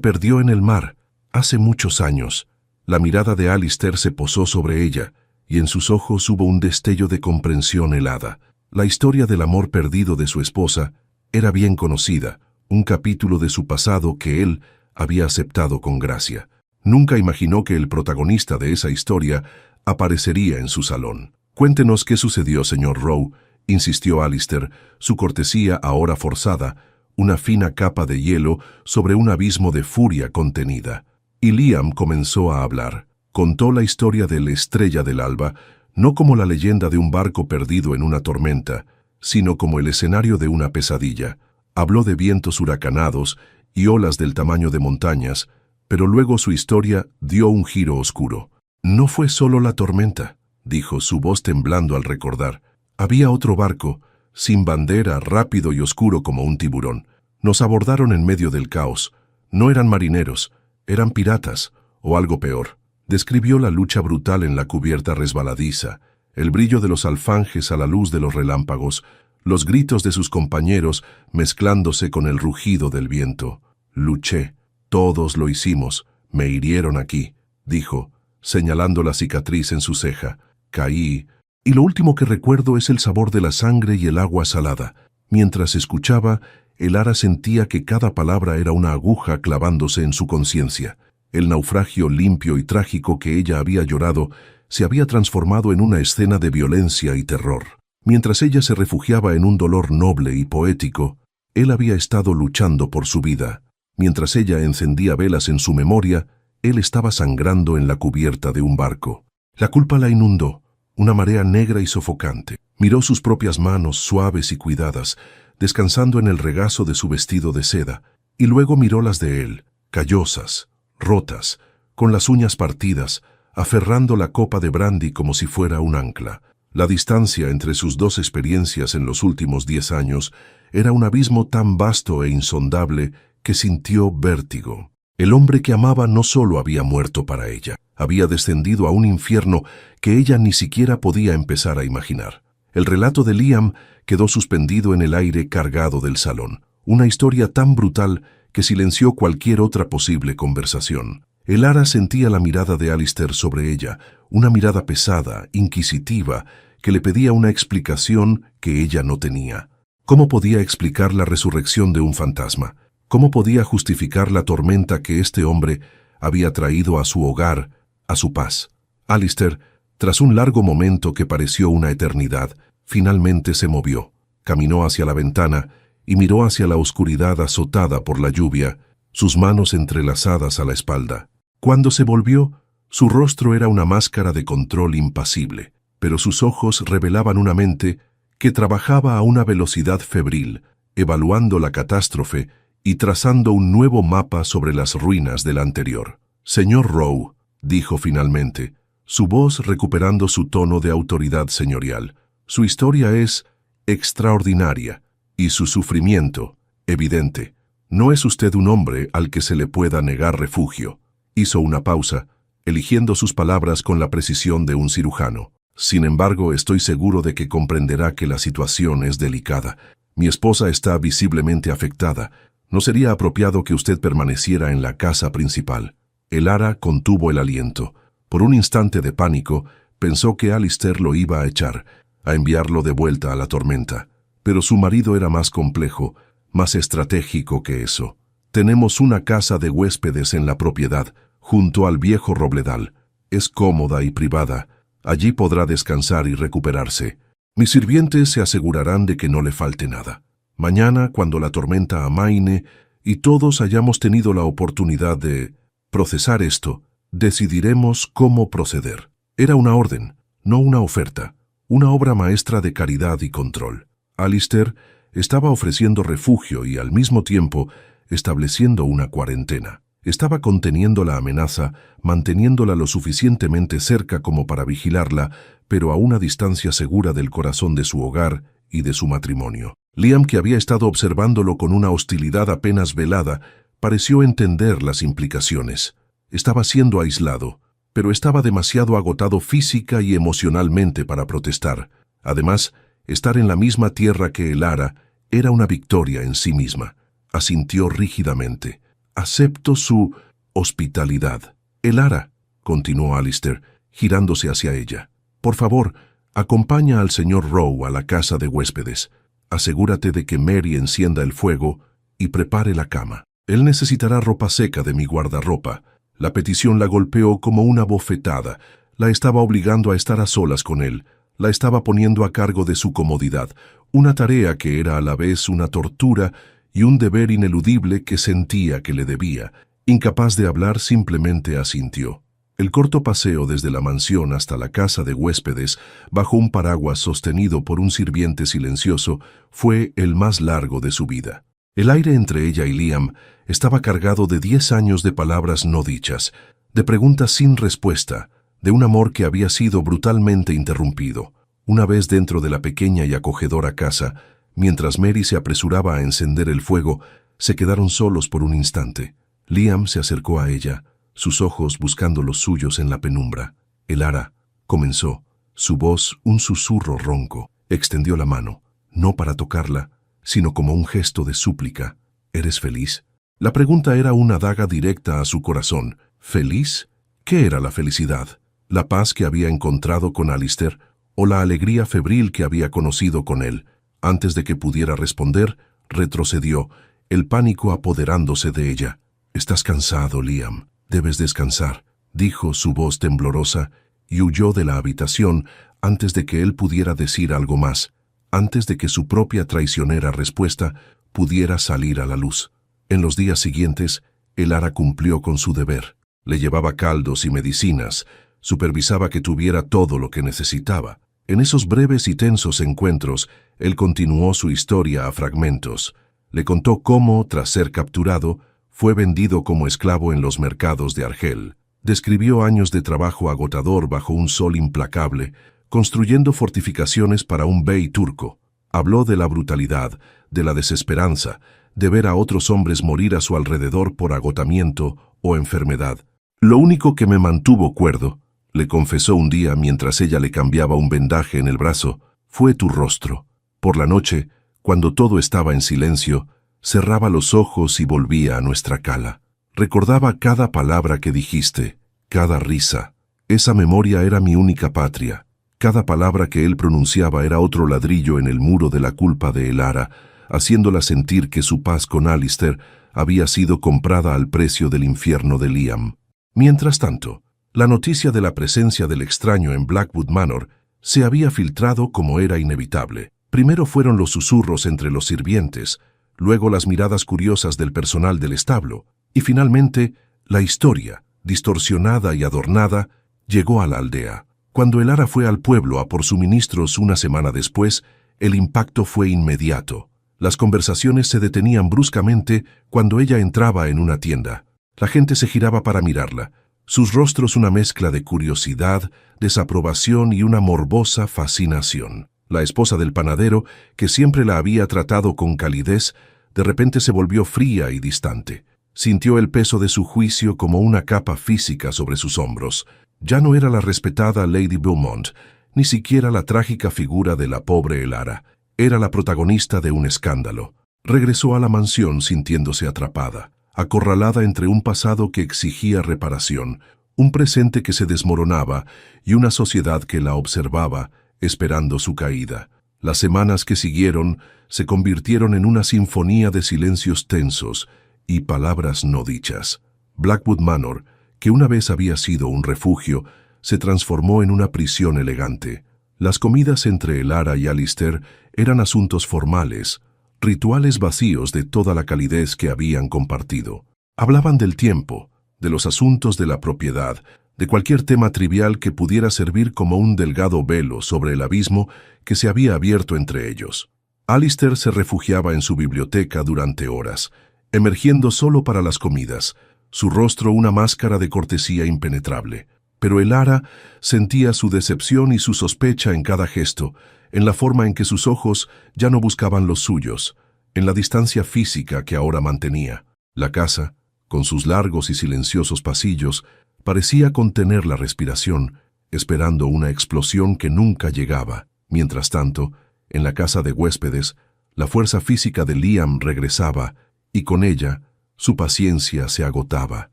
perdió en el mar, hace muchos años. La mirada de Alistair se posó sobre ella, y en sus ojos hubo un destello de comprensión helada. La historia del amor perdido de su esposa era bien conocida, un capítulo de su pasado que él había aceptado con gracia. Nunca imaginó que el protagonista de esa historia aparecería en su salón. «Cuéntenos qué sucedió, señor Rowe», insistió Alistair, su cortesía ahora forzada, una fina capa de hielo sobre un abismo de furia contenida. Y Liam comenzó a hablar. Contó la historia de la Estrella del Alba, no como la leyenda de un barco perdido en una tormenta, sino como el escenario de una pesadilla. Habló de vientos huracanados y olas del tamaño de montañas, pero luego su historia dio un giro oscuro. «No fue solo la tormenta», dijo, su voz temblando al recordar. «Había otro barco, sin bandera, rápido y oscuro como un tiburón. Nos abordaron en medio del caos. No eran marineros, eran piratas, o algo peor». Describió la lucha brutal en la cubierta resbaladiza, el brillo de los alfanjes a la luz de los relámpagos, los gritos de sus compañeros mezclándose con el rugido del viento. «Luché, todos lo hicimos, me hirieron aquí», dijo, señalando la cicatriz en su ceja. «Caí, y lo último que recuerdo es el sabor de la sangre y el agua salada». Mientras escuchaba, Elara sentía que cada palabra era una aguja clavándose en su conciencia. El naufragio limpio y trágico que ella había llorado se había transformado en una escena de violencia y terror. Mientras ella se refugiaba en un dolor noble y poético, él había estado luchando por su vida. Mientras ella encendía velas en su memoria, él estaba sangrando en la cubierta de un barco. La culpa la inundó, una marea negra y sofocante. Miró sus propias manos suaves y cuidadas, descansando en el regazo de su vestido de seda, y luego miró las de él, callosas, rotas, con las uñas partidas, aferrando la copa de brandy como si fuera un ancla. La distancia entre sus dos experiencias en los últimos 10 años era un abismo tan vasto e insondable que sintió vértigo. El hombre que amaba no solo había muerto para ella, había descendido a un infierno que ella ni siquiera podía empezar a imaginar. El relato de Liam quedó suspendido en el aire cargado del salón, una historia tan brutal que silenció cualquier otra posible conversación. Elara sentía la mirada de Alistair sobre ella, una mirada pesada, inquisitiva, que le pedía una explicación que ella no tenía. ¿Cómo podía explicar la resurrección de un fantasma? ¿Cómo podía justificar la tormenta que este hombre había traído a su hogar, a su paz? Alistair, tras un largo momento que pareció una eternidad, finalmente se movió, caminó hacia la ventana y miró hacia la oscuridad azotada por la lluvia, sus manos entrelazadas a la espalda. Cuando se volvió, su rostro era una máscara de control impasible, pero sus ojos revelaban una mente que trabajaba a una velocidad febril, evaluando la catástrofe y trazando un nuevo mapa sobre las ruinas del anterior. «Señor Rowe», dijo finalmente, su voz recuperando su tono de autoridad señorial, «su historia es extraordinaria y su sufrimiento evidente. No es usted un hombre al que se le pueda negar refugio». Hizo una pausa, eligiendo sus palabras con la precisión de un cirujano. «Sin embargo, estoy seguro de que comprenderá que la situación es delicada. Mi esposa está visiblemente afectada. No sería apropiado que usted permaneciera en la casa principal». Elara contuvo el aliento. Por un instante de pánico, pensó que Alistair lo iba a echar, a enviarlo de vuelta a la tormenta. Pero su marido era más complejo, más estratégico que eso. «Tenemos una casa de huéspedes en la propiedad, junto al viejo robledal. Es cómoda y privada. Allí podrá descansar y recuperarse. Mis sirvientes se asegurarán de que no le falte nada. Mañana, cuando la tormenta amaine y todos hayamos tenido la oportunidad de procesar esto, decidiremos cómo proceder». Era una orden, no una oferta, una obra maestra de caridad y control. Alistair estaba ofreciendo refugio y al mismo tiempo estableciendo una cuarentena. Estaba conteniendo la amenaza, manteniéndola lo suficientemente cerca como para vigilarla, pero a una distancia segura del corazón de su hogar y de su matrimonio. Liam, que había estado observándolo con una hostilidad apenas velada, pareció entender las implicaciones. Estaba siendo aislado, pero estaba demasiado agotado física y emocionalmente para protestar. Además, estar en la misma tierra que Elara era una victoria en sí misma. Asintió rígidamente. «Acepto su hospitalidad». «Elara», continuó Alistair, girándose hacia ella. «Por favor, acompaña al señor Rowe a la casa de huéspedes. Asegúrate de que Mary encienda el fuego y prepare la cama. Él necesitará ropa seca de mi guardarropa». La petición la golpeó como una bofetada. La estaba obligando a estar a solas con él. La estaba poniendo a cargo de su comodidad, una tarea que era a la vez una tortura y un deber ineludible que sentía que le debía. Incapaz de hablar, simplemente asintió. El corto paseo desde la mansión hasta la casa de huéspedes, bajo un paraguas sostenido por un sirviente silencioso, fue el más largo de su vida. El aire entre ella y Liam estaba cargado de 10 años de palabras no dichas, de preguntas sin respuesta, de un amor que había sido brutalmente interrumpido. Una vez dentro de la pequeña y acogedora casa, mientras Mary se apresuraba a encender el fuego, se quedaron solos por un instante. Liam se acercó a ella, sus ojos buscando los suyos en la penumbra. «Elara», comenzó, su voz un susurro ronco. Extendió la mano, no para tocarla, sino como un gesto de súplica. «¿Eres feliz?». La pregunta era una daga directa a su corazón. ¿Feliz? ¿Qué era la felicidad? ¿La paz que había encontrado con Alistair o la alegría febril que había conocido con él? Antes de que pudiera responder, retrocedió, el pánico apoderándose de ella. «Estás cansado, Liam. Debes descansar», dijo su voz temblorosa, y huyó de la habitación antes de que él pudiera decir algo más, antes de que su propia traicionera respuesta pudiera salir a la luz. En los días siguientes, Elara cumplió con su deber. Le llevaba caldos y medicinas, supervisaba que tuviera todo lo que necesitaba. En esos breves y tensos encuentros, él continuó su historia a fragmentos. Le contó cómo, tras ser capturado, fue vendido como esclavo en los mercados de Argel. Describió años de trabajo agotador bajo un sol implacable, construyendo fortificaciones para un bey turco. Habló de la brutalidad, de la desesperanza, de ver a otros hombres morir a su alrededor por agotamiento o enfermedad. «Lo único que me mantuvo cuerdo», le confesó un día mientras ella le cambiaba un vendaje en el brazo, «fue tu rostro. Por la noche, cuando todo estaba en silencio, cerraba los ojos y volvía a nuestra cala. Recordaba cada palabra que dijiste, cada risa. Esa memoria era mi única patria. Cada palabra que él pronunciaba era otro ladrillo en el muro de la culpa de Elara, haciéndola sentir que su paz con Alistair había sido comprada al precio del infierno de Liam. Mientras tanto, la noticia de la presencia del extraño en Blackwood Manor se había filtrado como era inevitable. Primero fueron los susurros entre los sirvientes, luego las miradas curiosas del personal del establo, y finalmente la historia, distorsionada y adornada, llegó a la aldea. Cuando Elara fue al pueblo a por suministros una semana después, el impacto fue inmediato. Las conversaciones se detenían bruscamente cuando ella entraba en una tienda. La gente se giraba para mirarla, sus rostros una mezcla de curiosidad, desaprobación y una morbosa fascinación. La esposa del panadero, que siempre la había tratado con calidez, de repente se volvió fría y distante. Sintió el peso de su juicio como una capa física sobre sus hombros. Ya no era la respetada Lady Beaumont, ni siquiera la trágica figura de la pobre Elara. Era la protagonista de un escándalo. Regresó a la mansión sintiéndose atrapada, acorralada entre un pasado que exigía reparación, un presente que se desmoronaba y una sociedad que la observaba, esperando su caída. Las semanas que siguieron se convirtieron en una sinfonía de silencios tensos y palabras no dichas. Blackwood Manor, que una vez había sido un refugio, se transformó en una prisión elegante. Las comidas entre Elara y Alistair eran asuntos formales, rituales vacíos de toda la calidez que habían compartido. Hablaban del tiempo, de los asuntos de la propiedad, de cualquier tema trivial que pudiera servir como un delgado velo sobre el abismo que se había abierto entre ellos. Alistair se refugiaba en su biblioteca durante horas, emergiendo solo para las comidas, su rostro una máscara de cortesía impenetrable. Pero Elara sentía su decepción y su sospecha en cada gesto, en la forma en que sus ojos ya no buscaban los suyos, en la distancia física que ahora mantenía. La casa, con sus largos y silenciosos pasillos, parecía contener la respiración, esperando una explosión que nunca llegaba. Mientras tanto, en la casa de huéspedes, la fuerza física de Liam regresaba, y con ella, su paciencia se agotaba.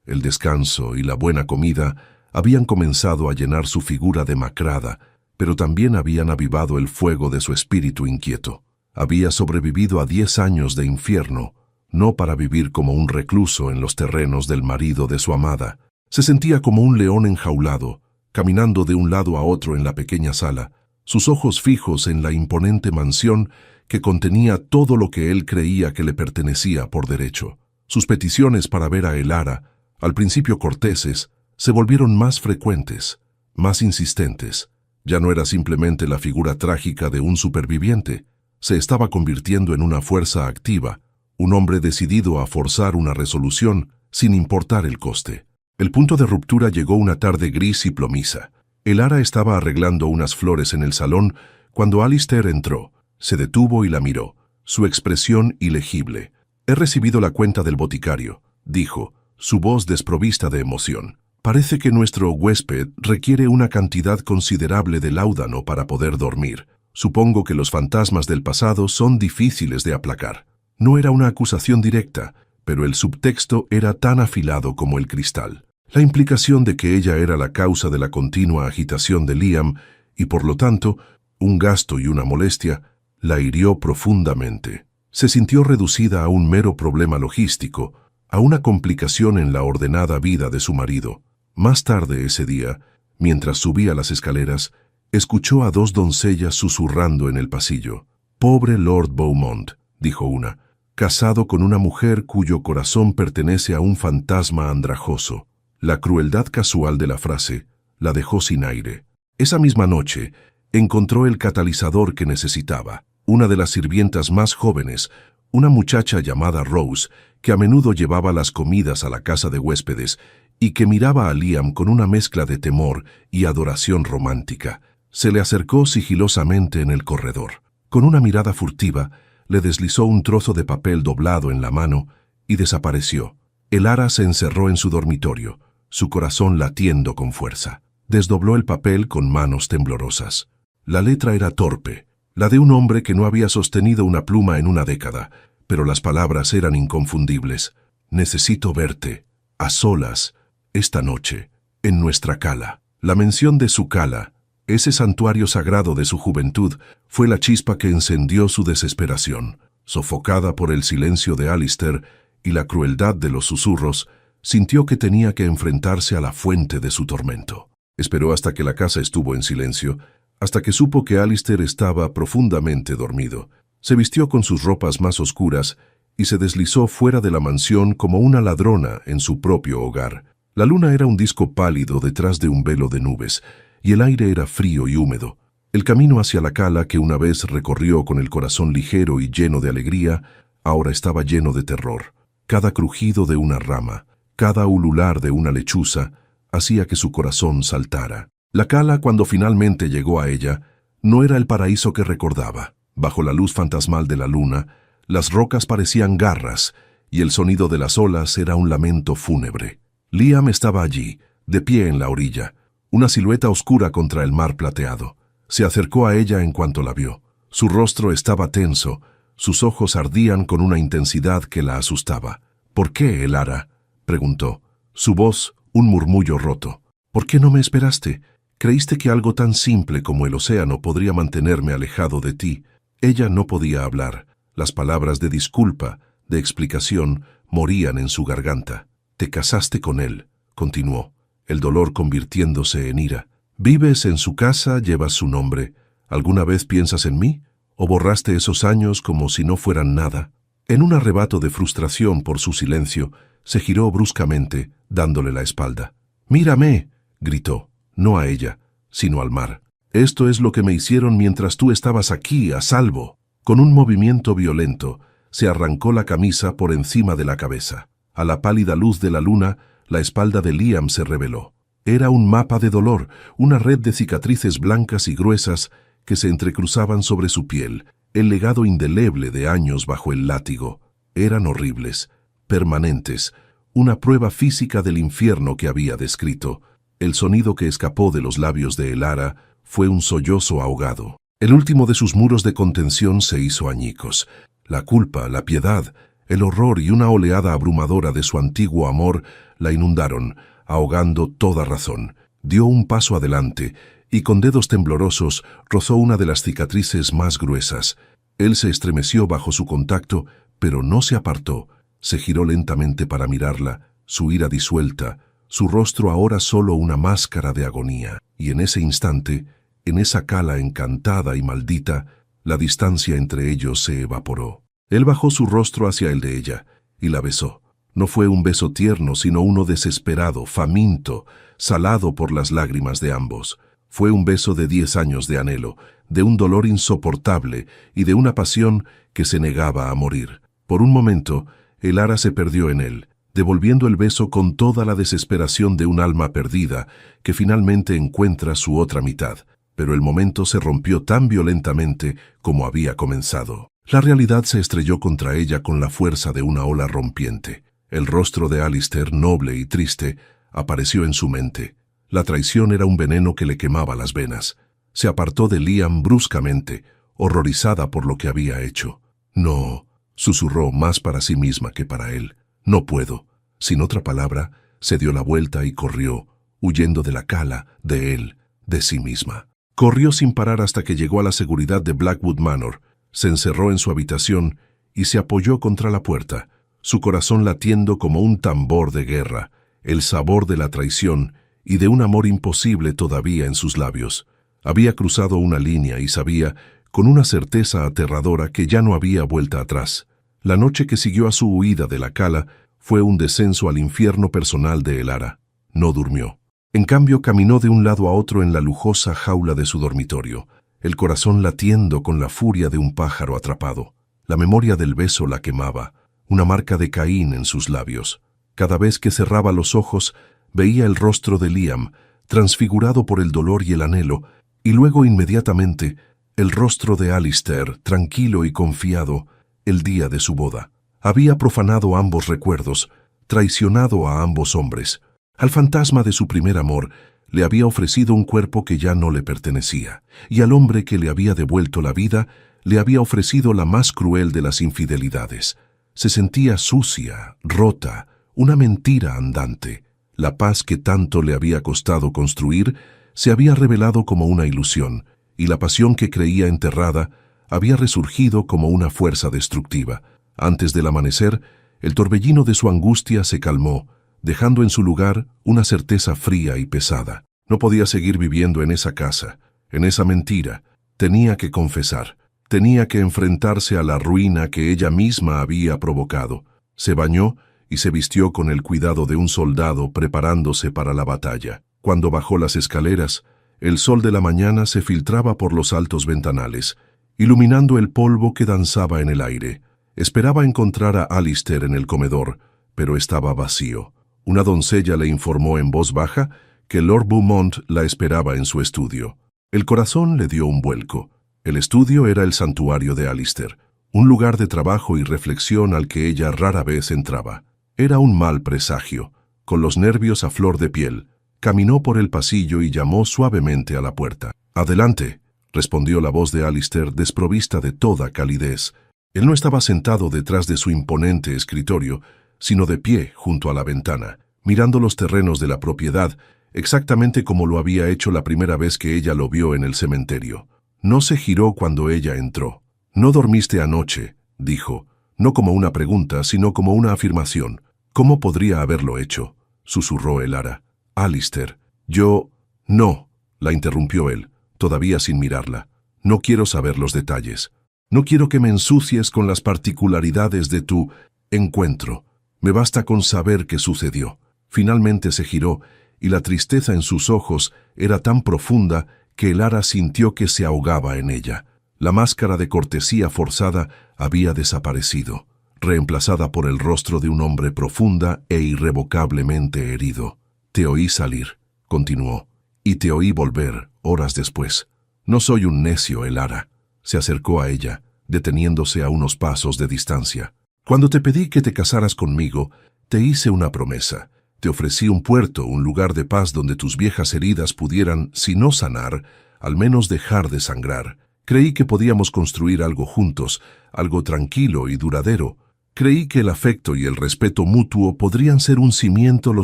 El descanso y la buena comida habían comenzado a llenar su figura demacrada, pero también habían avivado el fuego de su espíritu inquieto. Había sobrevivido a 10 años de infierno, no para vivir como un recluso en los terrenos del marido de su amada. Se sentía como un león enjaulado, caminando de un lado a otro en la pequeña sala, sus ojos fijos en la imponente mansión que contenía todo lo que él creía que le pertenecía por derecho. Sus peticiones para ver a Elara, al principio corteses, se volvieron más frecuentes, más insistentes. Ya no era simplemente la figura trágica de un superviviente, se estaba convirtiendo en una fuerza activa, un hombre decidido a forzar una resolución sin importar el coste. El punto de ruptura llegó una tarde gris y plomiza. Elara estaba arreglando unas flores en el salón cuando Alistair entró. Se detuvo y la miró, su expresión ilegible. «He recibido la cuenta del boticario», dijo, su voz desprovista de emoción. «Parece que nuestro huésped requiere una cantidad considerable de láudano para poder dormir. Supongo que los fantasmas del pasado son difíciles de aplacar». No era una acusación directa, pero el subtexto era tan afilado como el cristal. La implicación de que ella era la causa de la continua agitación de Liam, y por lo tanto, un gasto y una molestia, la hirió profundamente. Se sintió reducida a un mero problema logístico, a una complicación en la ordenada vida de su marido. Más tarde ese día, mientras subía las escaleras, escuchó a 2 doncellas susurrando en el pasillo. «Pobre Lord Beaumont», dijo una, «casado con una mujer cuyo corazón pertenece a un fantasma andrajoso». La crueldad casual de la frase la dejó sin aire. Esa misma noche, encontró el catalizador que necesitaba. Una de las sirvientas más jóvenes, una muchacha llamada Rose, que a menudo llevaba las comidas a la casa de huéspedes y que miraba a Liam con una mezcla de temor y adoración romántica, se le acercó sigilosamente en el corredor. Con una mirada furtiva, le deslizó un trozo de papel doblado en la mano y desapareció. Elara se encerró en su dormitorio, su corazón latiendo con fuerza. Desdobló el papel con manos temblorosas. La letra era torpe, la de un hombre que no había sostenido una pluma en una década, pero las palabras eran inconfundibles. «Necesito verte, a solas, esta noche, en nuestra cala». La mención de su cala, ese santuario sagrado de su juventud, fue la chispa que encendió su desesperación. Sofocada por el silencio de Alistair y la crueldad de los susurros, sintió que tenía que enfrentarse a la fuente de su tormento. Esperó hasta que la casa estuvo en silencio, hasta que supo que Alistair estaba profundamente dormido. Se vistió con sus ropas más oscuras y se deslizó fuera de la mansión como una ladrona en su propio hogar. La luna era un disco pálido detrás de un velo de nubes, y el aire era frío y húmedo. El camino hacia la cala que una vez recorrió con el corazón ligero y lleno de alegría, ahora estaba lleno de terror. Cada crujido de una rama, cada ulular de una lechuza, hacía que su corazón saltara. La cala, cuando finalmente llegó a ella, no era el paraíso que recordaba. Bajo la luz fantasmal de la luna, las rocas parecían garras, y el sonido de las olas era un lamento fúnebre. Liam estaba allí, de pie en la orilla, una silueta oscura contra el mar plateado. Se acercó a ella en cuanto la vio. Su rostro estaba tenso, sus ojos ardían con una intensidad que la asustaba. «¿Por qué, Elara?», preguntó. Su voz, un murmullo roto. «¿Por qué no me esperaste? Creíste que algo tan simple como el océano podría mantenerme alejado de ti». Ella no podía hablar. Las palabras de disculpa, de explicación, morían en su garganta. «Te casaste con él», continuó, el dolor convirtiéndose en ira. «Vives en su casa, llevas su nombre. ¿Alguna vez piensas en mí? ¿O borraste esos años como si no fueran nada?» En un arrebato de frustración por su silencio, se giró bruscamente, dándole la espalda. «Mírame», gritó, no a ella, sino al mar. «Esto es lo que me hicieron mientras tú estabas aquí, a salvo». Con un movimiento violento, se arrancó la camisa por encima de la cabeza. A la pálida luz de la luna, la espalda de Liam se reveló. Era un mapa de dolor, una red de cicatrices blancas y gruesas que se entrecruzaban sobre su piel, el legado indeleble de años bajo el látigo. Eran horribles, permanentes, una prueba física del infierno que había descrito. El sonido que escapó de los labios de Elara fue un sollozo ahogado. El último de sus muros de contención se hizo añicos. La culpa, la piedad, el horror y una oleada abrumadora de su antiguo amor la inundaron, ahogando toda razón. Dio un paso adelante y con dedos temblorosos rozó una de las cicatrices más gruesas. Él se estremeció bajo su contacto, pero no se apartó. Se giró lentamente para mirarla, su ira disuelta, su rostro ahora solo una máscara de agonía. Y en ese instante, en esa cala encantada y maldita, la distancia entre ellos se evaporó. Él bajó su rostro hacia el de ella y la besó. No fue un beso tierno, sino uno desesperado, faminto, salado por las lágrimas de ambos. Fue un beso de 10 años de anhelo, de un dolor insoportable y de una pasión que se negaba a morir. Por un momento, Elara se perdió en él, devolviendo el beso con toda la desesperación de un alma perdida que finalmente encuentra su otra mitad. Pero el momento se rompió tan violentamente como había comenzado. La realidad se estrelló contra ella con la fuerza de una ola rompiente. El rostro de Alistair, noble y triste, apareció en su mente. La traición era un veneno que le quemaba las venas. Se apartó de Liam bruscamente, horrorizada por lo que había hecho. «No», susurró más para sí misma que para él. «No puedo». Sin otra palabra, se dio la vuelta y corrió, huyendo de la cala, de él, de sí misma. Corrió sin parar hasta que llegó a la seguridad de Blackwood Manor. Se encerró en su habitación y se apoyó contra la puerta, su corazón latiendo como un tambor de guerra, el sabor de la traición y de un amor imposible todavía en sus labios. Había cruzado una línea y sabía, con una certeza aterradora, que ya no había vuelta atrás. La noche que siguió a su huida de la cala fue un descenso al infierno personal de Elara. No durmió. En cambio, caminó de un lado a otro en la lujosa jaula de su dormitorio, el corazón latiendo con la furia de un pájaro atrapado. La memoria del beso la quemaba, una marca de Caín en sus labios. Cada vez que cerraba los ojos, veía el rostro de Liam, transfigurado por el dolor y el anhelo, y luego inmediatamente el rostro de Alistair, tranquilo y confiado, el día de su boda. Había profanado ambos recuerdos, traicionado a ambos hombres. Al fantasma de su primer amor le había ofrecido un cuerpo que ya no le pertenecía, y al hombre que le había devuelto la vida le había ofrecido la más cruel de las infidelidades. Se sentía sucia, rota, una mentira andante. La paz que tanto le había costado construir se había revelado como una ilusión, y la pasión que creía enterrada había resurgido como una fuerza destructiva. Antes del amanecer, el torbellino de su angustia se calmó, dejando en su lugar una certeza fría y pesada. No podía seguir viviendo en esa casa, en esa mentira. Tenía que confesar, tenía que enfrentarse a la ruina que ella misma había provocado. Se bañó y se vistió con el cuidado de un soldado preparándose para la batalla. Cuando bajó las escaleras, el sol de la mañana se filtraba por los altos ventanales, iluminando el polvo que danzaba en el aire. Esperaba encontrar a Alistair en el comedor, pero estaba vacío. Una doncella le informó en voz baja que Lord Beaumont la esperaba en su estudio. El corazón le dio un vuelco. El estudio era el santuario de Alistair, un lugar de trabajo y reflexión al que ella rara vez entraba. Era un mal presagio. Con los nervios a flor de piel, caminó por el pasillo y llamó suavemente a la puerta. «Adelante», respondió la voz de Alistair desprovista de toda calidez. Él no estaba sentado detrás de su imponente escritorio, sino de pie junto a la ventana, mirando los terrenos de la propiedad, exactamente como lo había hecho la primera vez que ella lo vio en el cementerio. No se giró cuando ella entró. «¿No dormiste anoche?», dijo, no como una pregunta, sino como una afirmación. «¿Cómo podría haberlo hecho?», susurró Elara. «Alistair, yo...» «No», la interrumpió él, todavía sin mirarla. «No quiero saber los detalles. No quiero que me ensucies con las particularidades de tu encuentro. Me basta con saber qué sucedió». Finalmente se giró, y la tristeza en sus ojos era tan profunda que Elara sintió que se ahogaba en ella. La máscara de cortesía forzada había desaparecido, reemplazada por el rostro de un hombre profunda e irrevocablemente herido. «Te oí salir», continuó, «y te oí volver horas después. No soy un necio, Elara. Se acercó a ella, deteniéndose a unos pasos de distancia. Cuando te pedí que te casaras conmigo, te hice una promesa. Te ofrecí un puerto, un lugar de paz donde tus viejas heridas pudieran, si no sanar, al menos dejar de sangrar. Creí que podíamos construir algo juntos, algo tranquilo y duradero. Creí que el afecto y el respeto mutuo podrían ser un cimiento lo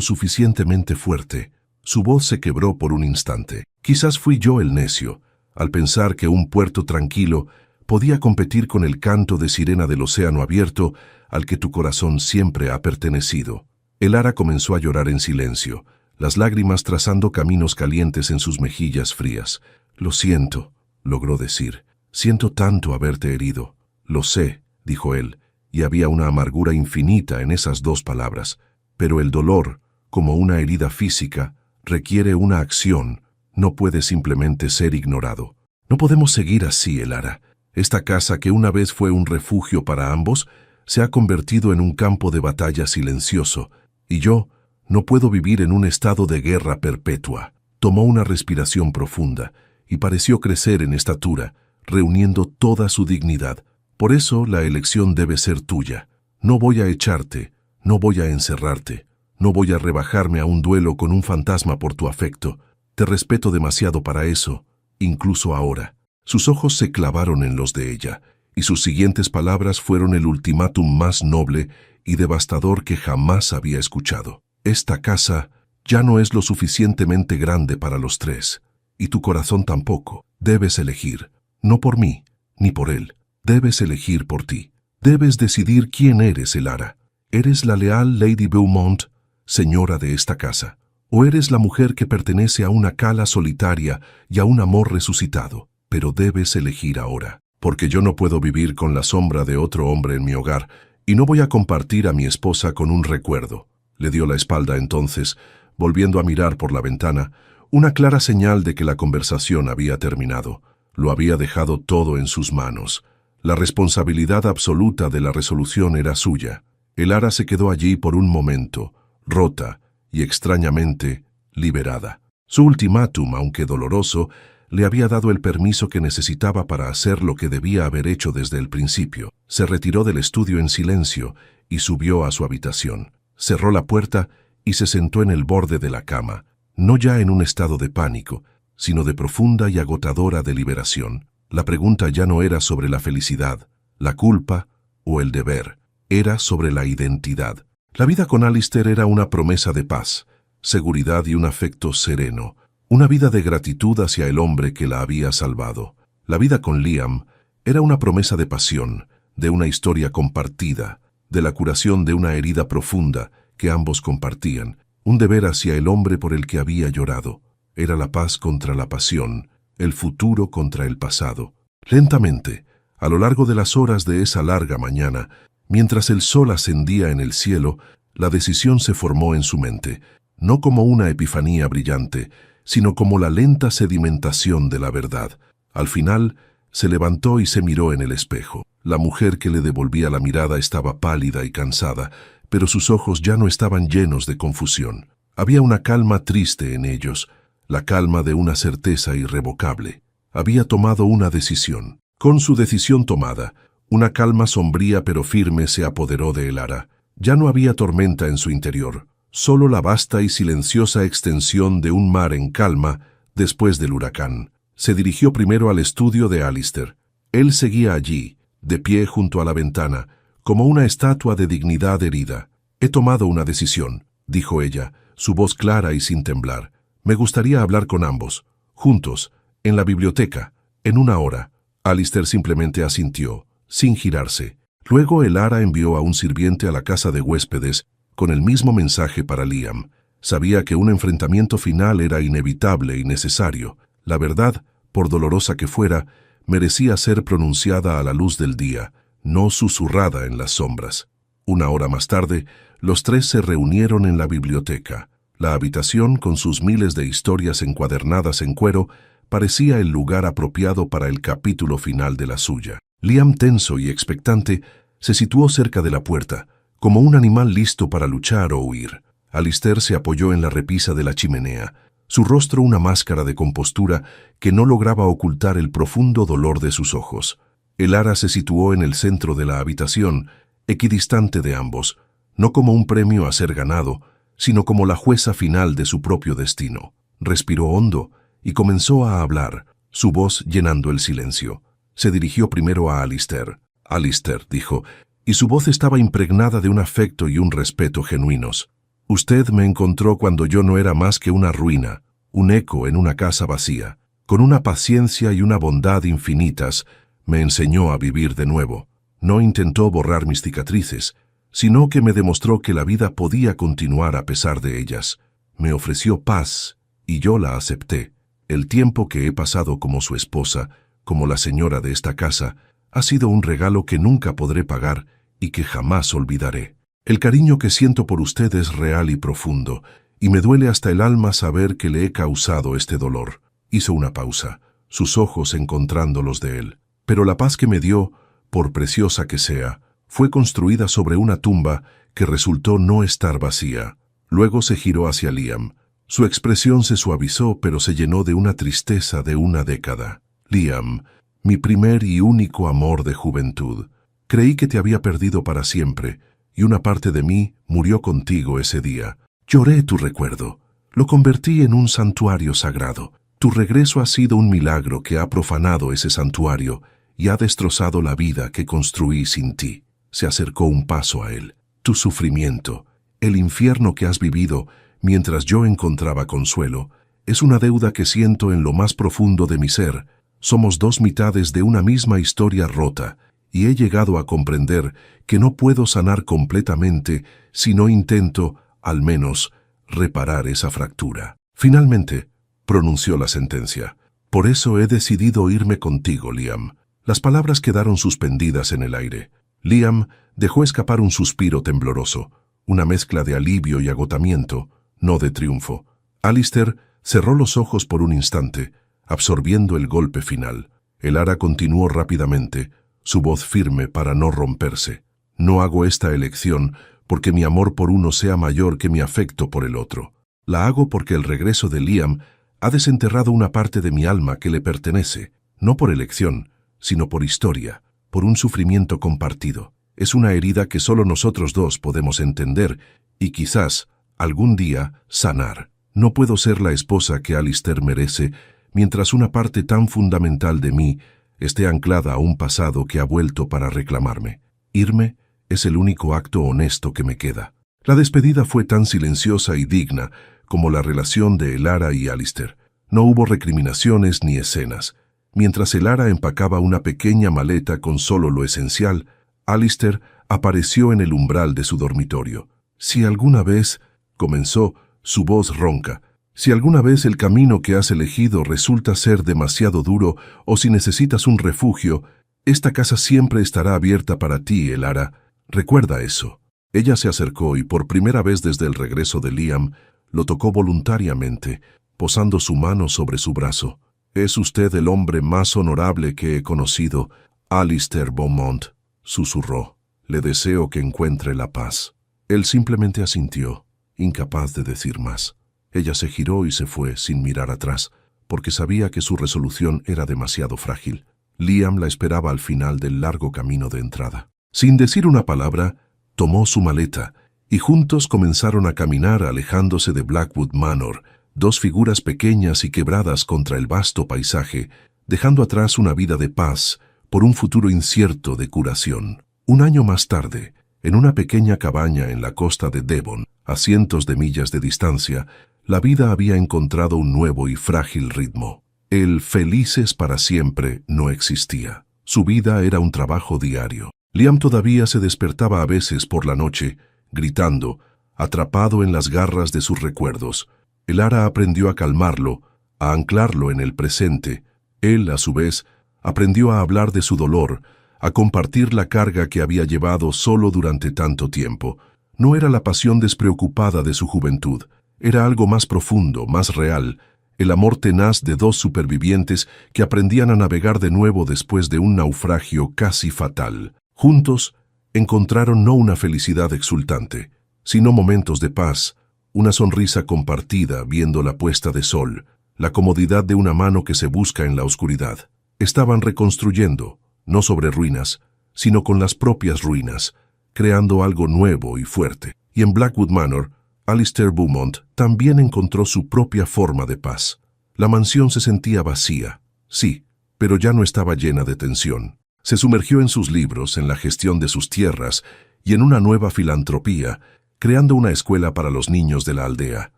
suficientemente fuerte. Su voz se quebró por un instante. Quizás fui yo el necio, al pensar que un puerto tranquilo podía competir con el canto de sirena del océano abierto al que tu corazón siempre ha pertenecido. Elara comenzó a llorar en silencio, las lágrimas trazando caminos calientes en sus mejillas frías. «Lo siento», logró decir. «Siento tanto haberte herido». «Lo sé», dijo él, y había una amargura infinita en esas dos palabras. «Pero el dolor, como una herida física, requiere una acción, no puede simplemente ser ignorado. No podemos seguir así, Elara. Esta casa que una vez fue un refugio para ambos, se ha convertido en un campo de batalla silencioso, y yo no puedo vivir en un estado de guerra perpetua». Tomó una respiración profunda y pareció crecer en estatura, reuniendo toda su dignidad. «Por eso la elección debe ser tuya. No voy a echarte, no voy a encerrarte, no voy a rebajarme a un duelo con un fantasma por tu afecto. Te respeto demasiado para eso, incluso ahora». Sus ojos se clavaron en los de ella, y sus siguientes palabras fueron el ultimátum más noble y devastador que jamás había escuchado. «Esta casa ya no es lo suficientemente grande para los tres, y tu corazón tampoco. Debes elegir, no por mí, ni por él. Debes elegir por ti. Debes decidir quién eres, Elara. ¿Eres la leal Lady Beaumont, señora de esta casa? ¿O eres la mujer que pertenece a una cala solitaria y a un amor resucitado? Pero debes elegir ahora, porque yo no puedo vivir con la sombra de otro hombre en mi hogar, y no voy a compartir a mi esposa con un recuerdo». Le dio la espalda entonces, volviendo a mirar por la ventana, una clara señal de que la conversación había terminado. Lo había dejado todo en sus manos. La responsabilidad absoluta de la resolución era suya. Elara se quedó allí por un momento, rota y extrañamente liberada. Su ultimátum, aunque doloroso, le había dado el permiso que necesitaba para hacer lo que debía haber hecho desde el principio. Se retiró del estudio en silencio y subió a su habitación. Cerró la puerta y se sentó en el borde de la cama, no ya en un estado de pánico, sino de profunda y agotadora deliberación. La pregunta ya no era sobre la felicidad, la culpa o el deber, era sobre la identidad. La vida con Alistair era una promesa de paz, seguridad y un afecto sereno, una vida de gratitud hacia el hombre que la había salvado. La vida con Liam era una promesa de pasión, de una historia compartida, de la curación de una herida profunda que ambos compartían, un deber hacia el hombre por el que había llorado. Era la paz contra la pasión, el futuro contra el pasado. Lentamente, a lo largo de las horas de esa larga mañana, mientras el sol ascendía en el cielo, la decisión se formó en su mente, no como una epifanía brillante, sino como la lenta sedimentación de la verdad. Al final, se levantó y se miró en el espejo. La mujer que le devolvía la mirada estaba pálida y cansada, pero sus ojos ya no estaban llenos de confusión. Había una calma triste en ellos, la calma de una certeza irrevocable. Había tomado una decisión. Con su decisión tomada, una calma sombría pero firme se apoderó de Elara. Ya no había tormenta en su interior, solo la vasta y silenciosa extensión de un mar en calma después del huracán. Se dirigió primero al estudio de Alistair. Él seguía allí, de pie junto a la ventana, como una estatua de dignidad herida. «He tomado una decisión», dijo ella, su voz clara y sin temblar. «Me gustaría hablar con ambos, juntos, en la biblioteca, en una hora». Alistair simplemente asintió, sin girarse. Luego Elara envió a un sirviente a la casa de huéspedes con el mismo mensaje para Liam. Sabía que un enfrentamiento final era inevitable y necesario. La verdad, por dolorosa que fuera, merecía ser pronunciada a la luz del día, no susurrada en las sombras. Una hora más tarde, los tres se reunieron en la biblioteca. La habitación, con sus miles de historias encuadernadas en cuero, parecía el lugar apropiado para el capítulo final de la suya. Liam, tenso y expectante, se situó cerca de la puerta, como un animal listo para luchar o huir. Alistair se apoyó en la repisa de la chimenea. su rostro una máscara de compostura que no lograba ocultar el profundo dolor de sus ojos. Elara se situó en el centro de la habitación, equidistante de ambos, no como un premio a ser ganado, sino como la jueza final de su propio destino. Respiró hondo y comenzó a hablar, su voz llenando el silencio. Se dirigió primero a Alistair. «Alistair», dijo, y su voz estaba impregnada de un afecto y un respeto genuinos. «Usted me encontró cuando yo no era más que una ruina, un eco en una casa vacía. Con una paciencia y una bondad infinitas, me enseñó a vivir de nuevo. No intentó borrar mis cicatrices, sino que me demostró que la vida podía continuar a pesar de ellas. Me ofreció paz, y yo la acepté. El tiempo que he pasado como su esposa, como la señora de esta casa, ha sido un regalo que nunca podré pagar y que jamás olvidaré. El cariño que siento por usted es real y profundo, y me duele hasta el alma saber que le he causado este dolor». Hizo una pausa, sus ojos encontrando los de él. «Pero la paz que me dio, por preciosa que sea, fue construida sobre una tumba que resultó no estar vacía». Luego se giró hacia Liam. Su expresión se suavizó, pero se llenó de una tristeza de una década. «Liam, mi primer y único amor de juventud. Creí que te había perdido para siempre, y una parte de mí murió contigo ese día. Lloré tu recuerdo. Lo convertí en un santuario sagrado. Tu regreso ha sido un milagro que ha profanado ese santuario y ha destrozado la vida que construí sin ti». Se acercó un paso a él. «Tu sufrimiento, el infierno que has vivido mientras yo encontraba consuelo, es una deuda que siento en lo más profundo de mi ser. Somos dos mitades de una misma historia rota, y he llegado a comprender que no puedo sanar completamente si no intento, al menos, reparar esa fractura». «Finalmente», pronunció la sentencia, «por eso he decidido irme contigo, Liam». Las palabras quedaron suspendidas en el aire. Liam dejó escapar un suspiro tembloroso, una mezcla de alivio y agotamiento, no de triunfo. Alistair cerró los ojos por un instante, absorbiendo el golpe final. Elara continuó rápidamente, su voz firme para no romperse. «No hago esta elección porque mi amor por uno sea mayor que mi afecto por el otro. La hago porque el regreso de Liam ha desenterrado una parte de mi alma que le pertenece, no por elección, sino por historia, por un sufrimiento compartido. Es una herida que solo nosotros dos podemos entender y quizás, algún día, sanar. No puedo ser la esposa que Alistair merece mientras una parte tan fundamental de mí esté anclada a un pasado que ha vuelto para reclamarme. Irme es el único acto honesto que me queda». La despedida fue tan silenciosa y digna como la relación de Elara y Alistair. No hubo recriminaciones ni escenas. Mientras Elara empacaba una pequeña maleta con solo lo esencial, Alistair apareció en el umbral de su dormitorio. «Si alguna vez», comenzó, su voz ronca, «si alguna vez el camino que has elegido resulta ser demasiado duro o si necesitas un refugio, esta casa siempre estará abierta para ti, Elara. Recuerda eso». Ella se acercó y por primera vez desde el regreso de Liam, lo tocó voluntariamente, posando su mano sobre su brazo. «Es usted el hombre más honorable que he conocido, Alistair Beaumont», susurró. «Le deseo que encuentre la paz». Él simplemente asintió, incapaz de decir más. Ella se giró y se fue sin mirar atrás, porque sabía que su resolución era demasiado frágil. Liam la esperaba al final del largo camino de entrada. Sin decir una palabra, tomó su maleta, y juntos comenzaron a caminar alejándose de Blackwood Manor, dos figuras pequeñas y quebradas contra el vasto paisaje, dejando atrás una vida de paz por un futuro incierto de curación. Un año más tarde, en una pequeña cabaña en la costa de Devon, a cientos de millas de distancia, la vida había encontrado un nuevo y frágil ritmo. El felices para siempre no existía. Su vida era un trabajo diario. Liam todavía se despertaba a veces por la noche, gritando, atrapado en las garras de sus recuerdos. Elara aprendió a calmarlo, a anclarlo en el presente. Él, a su vez, aprendió a hablar de su dolor, a compartir la carga que había llevado solo durante tanto tiempo. No era la pasión despreocupada de su juventud, era algo más profundo, más real, el amor tenaz de dos supervivientes que aprendían a navegar de nuevo después de un naufragio casi fatal. Juntos, encontraron no una felicidad exultante, sino momentos de paz, una sonrisa compartida viendo la puesta de sol, la comodidad de una mano que se busca en la oscuridad. Estaban reconstruyendo, no sobre ruinas, sino con las propias ruinas, creando algo nuevo y fuerte. Y en Blackwood Manor, Alistair Beaumont también encontró su propia forma de paz. La mansión se sentía vacía, sí, pero ya no estaba llena de tensión. Se sumergió en sus libros, en la gestión de sus tierras y en una nueva filantropía, creando una escuela para los niños de la aldea.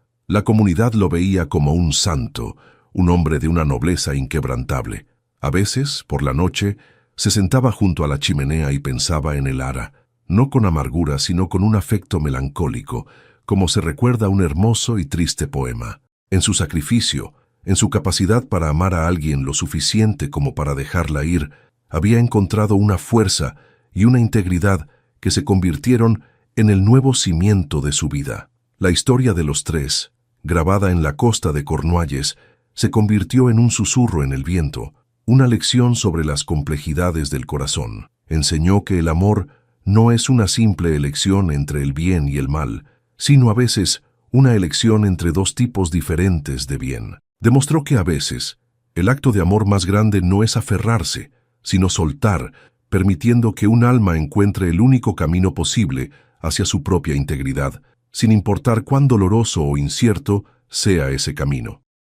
La comunidad lo veía como un santo, un hombre de una nobleza inquebrantable. A veces, por la noche, se sentaba junto a la chimenea y pensaba en el ara, no con amargura, sino con un afecto melancólico, como se recuerda un hermoso y triste poema. En su sacrificio, en su capacidad para amar a alguien lo suficiente como para dejarla ir, había encontrado una fuerza y una integridad que se convirtieron en el nuevo cimiento de su vida. La historia de los tres, grabada en la costa de Cornualles, se convirtió en un susurro en el viento, una lección sobre las complejidades del corazón. Enseñó que el amor no es una simple elección entre el bien y el mal, sino a veces una elección entre dos tipos diferentes de bien. Demostró que a veces el acto de amor más grande no es aferrarse, sino soltar, permitiendo que un alma encuentre el único camino posible hacia su propia integridad, sin importar cuán doloroso o incierto sea ese camino.